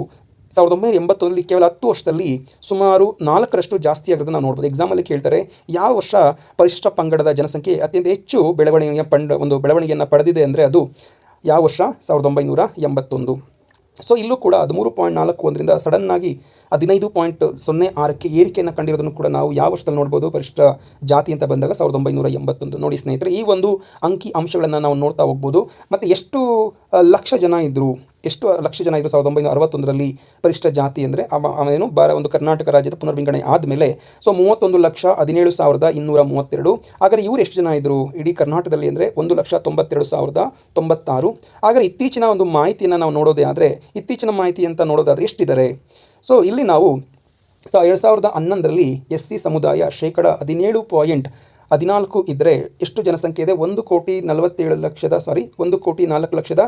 1981ರಲ್ಲಿ ಕೇವಲ 10 ವರ್ಷದಲ್ಲಿ ಸುಮಾರು 4ರಷ್ಟು ಜಾಸ್ತಿ ಆಗೋದನ್ನು ನಾವು ನೋಡ್ಬೋದು. ಎಕ್ಸಾಮಲ್ಲಿ ಕೇಳ್ತಾರೆ, ಯಾವ ವರ್ಷ ಪರಿಶಿಷ್ಟ ಪಂಗಡದ ಜನಸಂಖ್ಯೆ ಅತ್ಯಂತ ಹೆಚ್ಚು ಬೆಳವಣಿಗೆಯನ್ನು ಪಡೆದಿದೆ ಅಂದರೆ ಅದು ಯಾವ ವರ್ಷ? 1981. ಸೊ ಇಲ್ಲೂ ಕೂಡ 13.41ರಿಂದ ಸಡನ್ನಾಗಿ 15.06ಕ್ಕೆ ಏರಿಕೆಯನ್ನು ಕಂಡಿರೋದನ್ನು ಕೂಡ ನಾವು ಯಾವ ವರ್ಷದಲ್ಲಿ ನೋಡ್ಬೋದು? ಪರಿಶಿಷ್ಟ ಜಾತಿ ಅಂತ ಬಂದಾಗ 1981. ನೋಡಿ ಸ್ನೇಹಿತರೆ, ಈ ಒಂದು ಅಂಕಿ ಅಂಶಗಳನ್ನು ನಾವು ನೋಡ್ತಾ ಹೋಗ್ಬೋದು. ಮತ್ತು ಎಷ್ಟು ಲಕ್ಷ ಜನ ಇದ್ದರು 1961ರಲ್ಲಿ ಪರಿಶಿಷ್ಟ ಜಾತಿ ಅಂದರೆ ಅವೇನು ಒಂದು ಕರ್ನಾಟಕ ರಾಜ್ಯದ ಪುನರ್ವಿಂಗಡಣೆ ಆದಮೇಲೆ ಸೊ 31,17,232. ಹಾಗಾದರೆ ಇವರು ಎಷ್ಟು ಜನ ಇದ್ದರು ಇಡೀ ಕರ್ನಾಟಕದಲ್ಲಿ ಅಂದರೆ 1,92,096. ಹಾಗಾದರೆ ಇತ್ತೀಚಿನ ಒಂದು ಮಾಹಿತಿಯನ್ನು ನಾವು ನೋಡೋದೇ ಆದರೆ ಇತ್ತೀಚಿನ ಮಾಹಿತಿ ಅಂತ ನೋಡೋದಾದರೆ ಎಷ್ಟಿದ್ದಾರೆ? ಸೊ ಇಲ್ಲಿ ನಾವು 2011ರಲ್ಲಿ SC ಸಮುದಾಯ 17.14 ಇದ್ದರೆ ಎಷ್ಟು ಜನಸಂಖ್ಯೆ ಇದೆ? 1,04,74,74,992.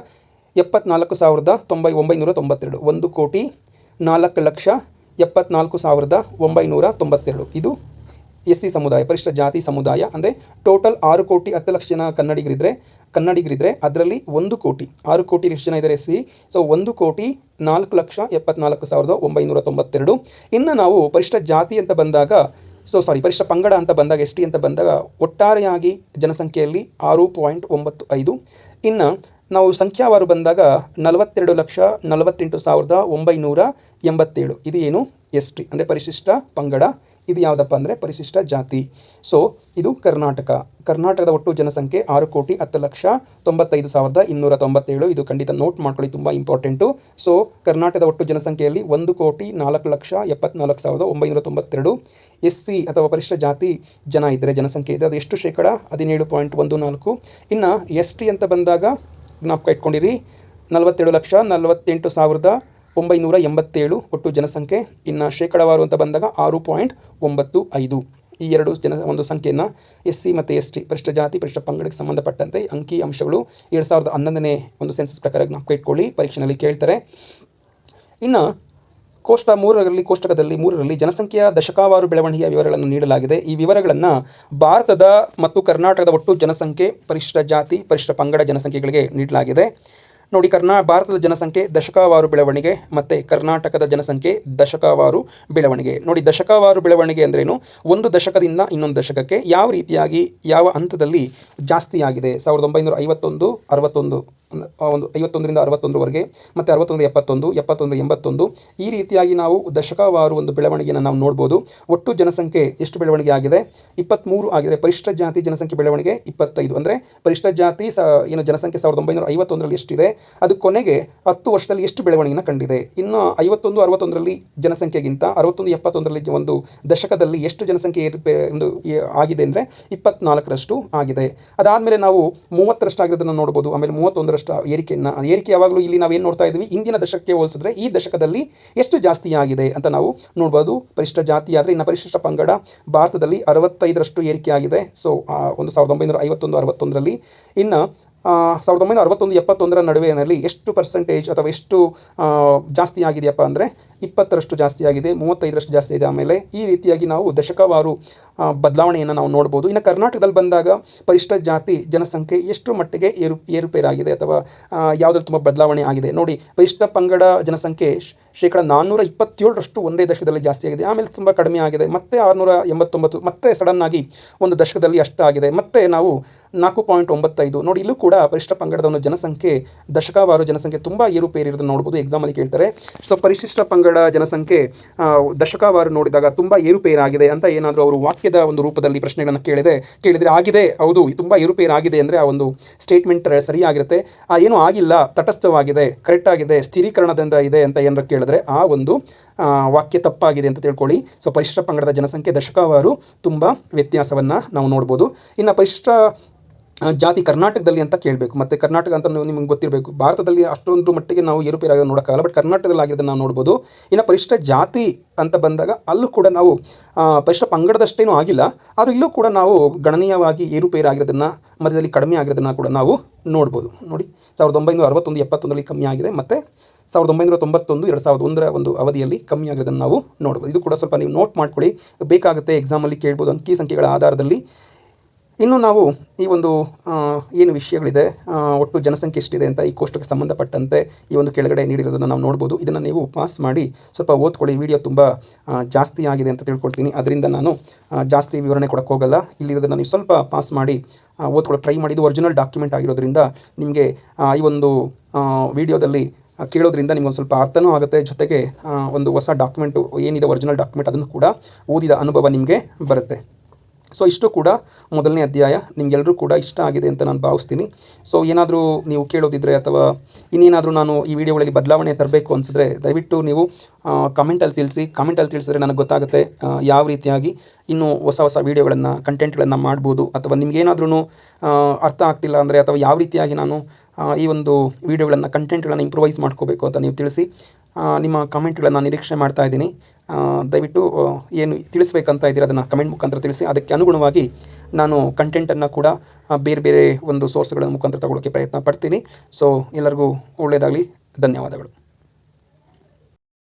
1,04,74,992. ಇದು SC ಸಮುದಾಯ, ಪರಿಶಿಷ್ಟ ಜಾತಿ ಸಮುದಾಯ ಅಂದರೆ ಟೋಟಲ್ 6,10,00,000 ಜನ ಕನ್ನಡಿಗರಿದ್ದರೆ ಅದರಲ್ಲಿ 1 ಕೋಟಿ 6 ಕೋಟಿ ಎಷ್ಟು ಜನ ಇದ್ದಾರೆ SC. ಸೊ 1,04,74,992. ಇನ್ನು ನಾವು ಪರಿಶಿಷ್ಟ ಜಾತಿ ಅಂತ ಬಂದಾಗ ಪರಿಶಿಷ್ಟ ಪಂಗಡ ಅಂತ ಬಂದಾಗ ST ಅಂತ ಬಂದಾಗ ಒಟ್ಟಾರೆಯಾಗಿ ಜನಸಂಖ್ಯೆಯಲ್ಲಿ 6.95. ಇನ್ನು ನಾವು ಸಂಖ್ಯಾವಾರು ಬಂದಾಗ 42,48,987. ಇದು ಏನು ST ಅಂದರೆ ಪರಿಶಿಷ್ಟ ಪಂಗಡ. ಇದು ಯಾವುದಪ್ಪ ಅಂದರೆ ಪರಿಶಿಷ್ಟ ಜಾತಿ. ಸೊ ಇದು ಕರ್ನಾಟಕದ ಒಟ್ಟು ಜನಸಂಖ್ಯೆ 6,10,95,297. ಇದು ಖಂಡಿತ ನೋಟ್ ಮಾಡ್ಕೊಳ್ಳಿ, ತುಂಬ ಇಂಪಾರ್ಟೆಂಟು. ಸೊ ಕರ್ನಾಟಕದ ಒಟ್ಟು ಜನಸಂಖ್ಯೆಯಲ್ಲಿ 1,04,74,992 SC ಅಥವಾ ಪರಿಶಿಷ್ಟ ಜಾತಿ ಜನ ಇದ್ದರೆ, ಜನಸಂಖ್ಯೆ ಇದೆ. ಅದು ಎಷ್ಟು ಶೇಕಡ? 17.14. ಇನ್ನು ST ಅಂತ ಬಂದಾಗ ಜ್ಞಾಪಕ ಇಟ್ಕೊಂಡಿರಿ, 47,48,987 ಒಟ್ಟು ಜನಸಂಖ್ಯೆ. ಇನ್ನು ಶೇಕಡವಾರು ಅಂತ ಬಂದಾಗ 6.95. ಈ ಎರಡು ಒಂದು ಸಂಖ್ಯೆಯನ್ನು SC ಮತ್ತು ST ಪರಿಶಿಷ್ಟ ಜಾತಿ ಪರಿಶಿಷ್ಟ ಪಂಗಡಕ್ಕೆ ಸಂಬಂಧಪಟ್ಟಂತೆ ಅಂಕಿ ಅಂಶಗಳು 2011ನೇ ಒಂದು ಸೆನ್ಸಸ್ ಪ್ರಕಾರ ಜ್ಞಾಪಕ ಇಟ್ಕೊಳ್ಳಿ, ಪರೀಕ್ಷೆಯಲ್ಲಿ ಕೇಳ್ತಾರೆ. ಇನ್ನು ಕೋಷ್ಟಕದಲ್ಲಿ 3ರಲ್ಲಿ ಜನಸಂಖ್ಯೆಯ ದಶಕವಾರು ಬೆಳವಣಿಗೆಯ ವಿವರಗಳನ್ನು ನೀಡಲಾಗಿದೆ. ಈ ವಿವರಗಳನ್ನು ಭಾರತದ ಮತ್ತು ಕರ್ನಾಟಕದ ಒಟ್ಟು ಜನಸಂಖ್ಯೆ, ಪರಿಶಿಷ್ಟ ಜಾತಿ ಪರಿಶಿಷ್ಟ ಪಂಗಡ ಜನಸಂಖ್ಯೆಗಳಿಗೆ ನೀಡಲಾಗಿದೆ. ನೋಡಿ, ಭಾರತದ ಜನಸಂಖ್ಯೆ ದಶಕವಾರು ಬೆಳವಣಿಗೆ ಮತ್ತು ಕರ್ನಾಟಕದ ಜನಸಂಖ್ಯೆ ದಶಕವಾರು ಬೆಳವಣಿಗೆ. ನೋಡಿ, ದಶಕವಾರು ಬೆಳವಣಿಗೆ ಅಂದ್ರೇನು? ಒಂದು ದಶಕದಿಂದ ಇನ್ನೊಂದು ದಶಕಕ್ಕೆ ಯಾವ ರೀತಿಯಾಗಿ ಯಾವ ಹಂತದಲ್ಲಿ ಜಾಸ್ತಿ ಆಗಿದೆ. 1951 61 ಒಂದು 51ರಿಂದ 61ವರೆಗೆ, ಮತ್ತು 61 71 71 81 ಈ ರೀತಿಯಾಗಿ ನಾವು ದಶಕವಾರು ಒಂದು ಬೆಳವಣಿಗೆಯನ್ನು ನಾವು ನೋಡ್ಬೋದು. ಒಟ್ಟು ಜನಸಂಖ್ಯೆ ಎಷ್ಟು ಬೆಳವಣಿಗೆ ಆಗಿದೆ? 23 ಆಗಿದೆ. ಪರಿಶಿಷ್ಟ ಜಾತಿ ಜನಸಂಖ್ಯೆ ಬೆಳವಣಿಗೆ 25. ಅಂದರೆ ಪರಿಶಿಷ್ಟ ಜಾತಿ ಜನಸಂಖ್ಯೆ 1951ರಲ್ಲಿ ಎಷ್ಟಿದೆ, ಅದು ಕೊನೆಗೆ 10 ವರ್ಷದಲ್ಲಿ ಎಷ್ಟು ಬೆಳವಣಿಗೆನ ಕಂಡಿದೆ. ಇನ್ನು 51 61ರಲ್ಲಿ ಜನಸಂಖ್ಯೆಗಿಂತ 61 71ರಲ್ಲಿ ಒಂದು ದಶಕದಲ್ಲಿ ಎಷ್ಟು ಜನಸಂಖ್ಯೆ ಆಗಿದೆ ಅಂದರೆ 24ರಷ್ಟು ಆಗಿದೆ. ಅದಾದಮೇಲೆ ನಾವು 30ರಷ್ಟು ಆಗಿರೋದನ್ನು ನೋಡ್ಬೋದು. ಆಮೇಲೆ 31ರಷ್ಟು ಏರಿಕೆ ಯಾವಾಗಲೂ ಇಲ್ಲಿ ನಾವೇನು ನೋಡ್ತಾ ಇದ್ದೀವಿ, ಇಂದಿನ ದಶಕಕ್ಕೆ ಹೋಲಿಸಿದ್ರೆ ಈ ದಶಕದಲ್ಲಿ ಎಷ್ಟು ಜಾಸ್ತಿ ಆಗಿದೆ ಅಂತ ನಾವು ನೋಡ್ಬೋದು. ಪರಿಶಿಷ್ಟ ಜಾತಿ ಆದರೆ, ಇನ್ನು ಪರಿಶಿಷ್ಟ ಪಂಗಡ ಭಾರತದಲ್ಲಿ 65ರಷ್ಟು ಏರಿಕೆ ಆಗಿದೆ. ಸೊ 1951 61ರಲ್ಲಿ. ಇನ್ನು 1961 71ರ ನಡುವೆಯಲ್ಲಿ ಎಷ್ಟು ಪರ್ಸೆಂಟೇಜ್ ಅಥವಾ ಎಷ್ಟು ಜಾಸ್ತಿ ಆಗಿದೆಯಪ್ಪ ಅಂದರೆ 20ರಷ್ಟು ಜಾಸ್ತಿ ಆಗಿದೆ, 35ರಷ್ಟು ಜಾಸ್ತಿ ಇದೆ. ಆಮೇಲೆ ಈ ರೀತಿಯಾಗಿ ನಾವು ದಶಕವಾರು ಬದಲಾವಣೆಯನ್ನು ನಾವು ನೋಡ್ಬೋದು. ಇನ್ನು ಕರ್ನಾಟಕದಲ್ಲಿ ಬಂದಾಗ ಪರಿಶಿಷ್ಟ ಜಾತಿ ಜನಸಂಖ್ಯೆ ಎಷ್ಟು ಮಟ್ಟಿಗೆ ಏರುಪೇರಾಗಿದೆ ಅಥವಾ ಯಾವುದ್ರಲ್ಲಿ ತುಂಬ ಬದಲಾವಣೆ ಆಗಿದೆ. ನೋಡಿ, ಪರಿಶಿಷ್ಟ ಪಂಗಡ ಜನಸಂಖ್ಯೆ ಶೇಕಡ 427ರಷ್ಟು ಒಂದೇ ದಶಕದಲ್ಲಿ ಜಾಸ್ತಿ ಆಗಿದೆ. ಆಮೇಲೆ ತುಂಬ ಕಡಿಮೆ ಆಗಿದೆ, ಮತ್ತೆ 689, ಮತ್ತೆ ಸಡನ್ನಾಗಿ ಒಂದು ದಶಕದಲ್ಲಿ ಅಷ್ಟಾಗಿದೆ. ಮತ್ತೆ ನಾವು 4.95. ನೋಡಿ, ಇಲ್ಲೂ ಕೂಡ ಪರಿಶಿಷ್ಟ ಪಂಗಡದ ಒಂದು ಜನಸಂಖ್ಯೆ ದಶಕವಾರು ಜನಸಂಖ್ಯೆ ತುಂಬ ಏರುಪೇರಿರೋದನ್ನು ನೋಡ್ಬೋದು. ಎಕ್ಸಾಮಲ್ಲಿ ಕೇಳ್ತಾರೆ. ಸೊ ಪರಿಶಿಷ್ಟ ಪಂಗಡ ಜನಸಂಖ್ಯೆ ದಶಕವಾರು ನೋಡಿದಾಗ ತುಂಬ ಏರುಪೇರಾಗಿದೆ ಅಂತ ಏನಾದರೂ ಅವರು ವಾಕ್ಯದ ಒಂದು ರೂಪದಲ್ಲಿ ಪ್ರಶ್ನೆಗಳನ್ನು ಕೇಳಿದರೆ ಆಗಿದೆ, ಹೌದು ತುಂಬ ಏರುಪೇರಾಗಿದೆ ಅಂದರೆ ಆ ಒಂದು ಸ್ಟೇಟ್ಮೆಂಟ್ ಸರಿಯಾಗಿರುತ್ತೆ. ಏನೂ ಆಗಿಲ್ಲ, ತಟಸ್ಥವಾಗಿದೆ, ಕರೆಕ್ಟಾಗಿದೆ, ಸ್ಥಿರೀಕರಣದಿಂದ ಇದೆ ಅಂತ ಏನಾರು ಕೇಳಿದ್ರೆ ಆ ಒಂದು ವಾಕ್ಯ ತಪ್ಪಾಗಿದೆ ಅಂತ ತಿಳ್ಕೊಳ್ಳಿ. ಸೊ ಪರಿಶಿಷ್ಟ ಪಂಗಡದ ಜನಸಂಖ್ಯೆ ದಶಕವಾರು ತುಂಬ ವ್ಯತ್ಯಾಸವನ್ನು ನಾವು ನೋಡ್ಬೋದು. ಇನ್ನು ಪರಿಶಿಷ್ಟ ಜಾತಿ ಕರ್ನಾಟಕದಲ್ಲಿ ಅಂತ ಕೇಳಬೇಕು. ಮತ್ತು ಕರ್ನಾಟಕ ಅಂತ ನಿಮಗೆ ಗೊತ್ತಿರಬೇಕು, ಭಾರತದಲ್ಲಿ ಅಷ್ಟೊಂದು ಮಟ್ಟಿಗೆ ನಾವು ಏರುಪೇರಾಗೋದು ನೋಡೋಕ್ಕಾಗಲ್ಲ, ಬಟ್ ಕರ್ನಾಟಕದಲ್ಲಿ ಆಗಿರೋದನ್ನು ನಾವು ನೋಡ್ಬೋದು. ಇನ್ನು ಪರಿಶಿಷ್ಟ ಜಾತಿ ಅಂತ ಬಂದಾಗ ಅಲ್ಲೂ ಕೂಡ ನಾವು ಪರಿಶಿಷ್ಟ ಪಂಗಡದಷ್ಟೇನೂ ಆಗಿಲ್ಲ, ಆದರೂ ಇಲ್ಲೂ ಕೂಡ ನಾವು ಗಣನೀಯವಾಗಿ ಏರುಪೇರಾಗಿರೋದನ್ನು, ಮಧ್ಯದಲ್ಲಿ ಕಡಿಮೆ ಆಗಿರೋದನ್ನು ಕೂಡ ನಾವು ನೋಡ್ಬೋದು. ನೋಡಿ, 1961 71ರಲ್ಲಿ ಕಮ್ಮಿ ಆಗಿದೆ, ಮತ್ತು 1991 2001ರ ಒಂದು ಅವಧಿಯಲ್ಲಿ ಕಮ್ಮಿ ಆಗಿರೋದನ್ನು ನಾವು ನೋಡ್ಬೋದು. ಇದು ಕೂಡ ಸ್ವಲ್ಪ ನೀವು ನೋಟ್ ಮಾಡ್ಕೊಳ್ಳಿ, ಬೇಕಾಗುತ್ತೆ, ಎಕ್ಸಾಮಲ್ಲಿ ಕೇಳ್ಬೋದು ಅಂಕಿ ಸಂಖ್ಯೆಗಳ ಆಧಾರದಲ್ಲಿ. ಇನ್ನು ನಾವು ಈ ಒಂದು ಏನು ವಿಷಯಗಳಿದೆ, ಒಟ್ಟು ಜನಸಂಖ್ಯೆ ಎಷ್ಟಿದೆ ಅಂತ ಈ ಕೋಷ್ಟಕ್ಕೆ ಸಂಬಂಧಪಟ್ಟಂತೆ ಈ ಒಂದು ಕೆಳಗಡೆ ನೀಡಿರೋದನ್ನು ನಾವು ನೋಡ್ಬೋದು. ಇದನ್ನು ನೀವು ಪಾಸ್ ಮಾಡಿ ಸ್ವಲ್ಪ ಓದ್ಕೊಳ್ಳಿ. ವಿಡಿಯೋ ತುಂಬ ಜಾಸ್ತಿ ಆಗಿದೆ ಅಂತ ತಿಳ್ಕೊಳ್ತೀನಿ, ಅದರಿಂದ ನಾನು ಜಾಸ್ತಿ ವಿವರಣೆ ಕೊಡೋಕ್ಕೆ ಹೋಗಲ್ಲ. ಇಲ್ಲಿರೋದನ್ನು ನೀವು ಸ್ವಲ್ಪ ಪಾಸ್ ಮಾಡಿ ಓದ್ಕೊಳ್ಳೋಕೆ ಟ್ರೈ ಮಾಡಿ. ಇದು ಒರಿಜಿನಲ್ ಡಾಕ್ಯುಮೆಂಟ್ ಆಗಿರೋದ್ರಿಂದ ನಿಮಗೆ ಈ ಒಂದು ವಿಡಿಯೋದಲ್ಲಿ ಕೇಳೋದ್ರಿಂದ ನಿಮ್ಗೊಂದು ಸ್ವಲ್ಪ ಅರ್ಥನೂ ಆಗುತ್ತೆ, ಜೊತೆಗೆ ಒಂದು ಹೊಸ ಡಾಕ್ಯುಮೆಂಟು ಏನಿದೆ ಒರಿಜಿನಲ್ ಡಾಕ್ಯುಮೆಂಟ್ ಅದನ್ನು ಕೂಡ ಓದಿದ ಅನುಭವ ನಿಮಗೆ ಬರುತ್ತೆ. ಸೊ ಇಷ್ಟು ಕೂಡ ಮೊದಲನೇ ಅಧ್ಯಾಯ. ನಿಮಗೆಲ್ಲರೂ ಕೂಡ ಇಷ್ಟ ಆಗಿದೆ ಅಂತ ನಾನು ಭಾವಿಸ್ತೀನಿ. ಸೊ ಏನಾದರೂ ನೀವು ಕೇಳೋದಿದ್ದರೆ ಅಥವಾ ಇನ್ನೇನಾದರೂ ನಾನು ಈ ವಿಡಿಯೋಗಳಲ್ಲಿ ಬದಲಾವಣೆ ತರಬೇಕು ಅನಿಸಿದ್ರೆ ದಯವಿಟ್ಟು ನೀವು ಕಮೆಂಟಲ್ಲಿ ತಿಳಿಸಿದ್ರೆ ನನಗೆ ಗೊತ್ತಾಗುತ್ತೆ ಯಾವ ರೀತಿಯಾಗಿ ಇನ್ನೂ ಹೊಸ ವೀಡಿಯೋಗಳನ್ನು ಕಂಟೆಂಟ್ಗಳನ್ನು ಮಾಡ್ಬೋದು. ಅಥವಾ ನಿಮಗೇನಾದ್ರೂ ಅರ್ಥ ಆಗ್ತಿಲ್ಲ ಅಂದರೆ ಅಥವಾ ಯಾವ ರೀತಿಯಾಗಿ ನಾನು ಈ ಒಂದು ವಿಡಿಯೋಗಳನ್ನು ಕಂಟೆಂಟ್ಗಳನ್ನು ಇಂಪ್ರೂವೈಸ್ ಮಾಡ್ಕೋಬೇಕು ಅಂತ ನೀವು ತಿಳಿಸಿ. ನಿಮ್ಮ ಕಮೆಂಟ್ಗಳನ್ನು ನಿರೀಕ್ಷೆ ಮಾಡ್ತಾ ಇದ್ದೀನಿ. ದಯವಿಟ್ಟು ಏನು ತಿಳಿಸ್ಬೇಕಂತ ಇದ್ದೀರ ಅದನ್ನು ಕಮೆಂಟ್ ಮುಖಾಂತರ ತಿಳಿಸಿ. ಅದಕ್ಕೆ ಅನುಗುಣವಾಗಿ ನಾನು ಕಂಟೆಂಟನ್ನು ಕೂಡ ಬೇರೆ ಒಂದು ಸೋರ್ಸ್ಗಳ ಮುಖಾಂತರ ತಗೊಳ್ಳೋಕ್ಕೆ ಪ್ರಯತ್ನ ಪಡ್ತೀನಿ. ಸೊ ಎಲ್ಲರಿಗೂ ಒಳ್ಳೆಯದಾಗಲಿ. ಧನ್ಯವಾದಗಳು.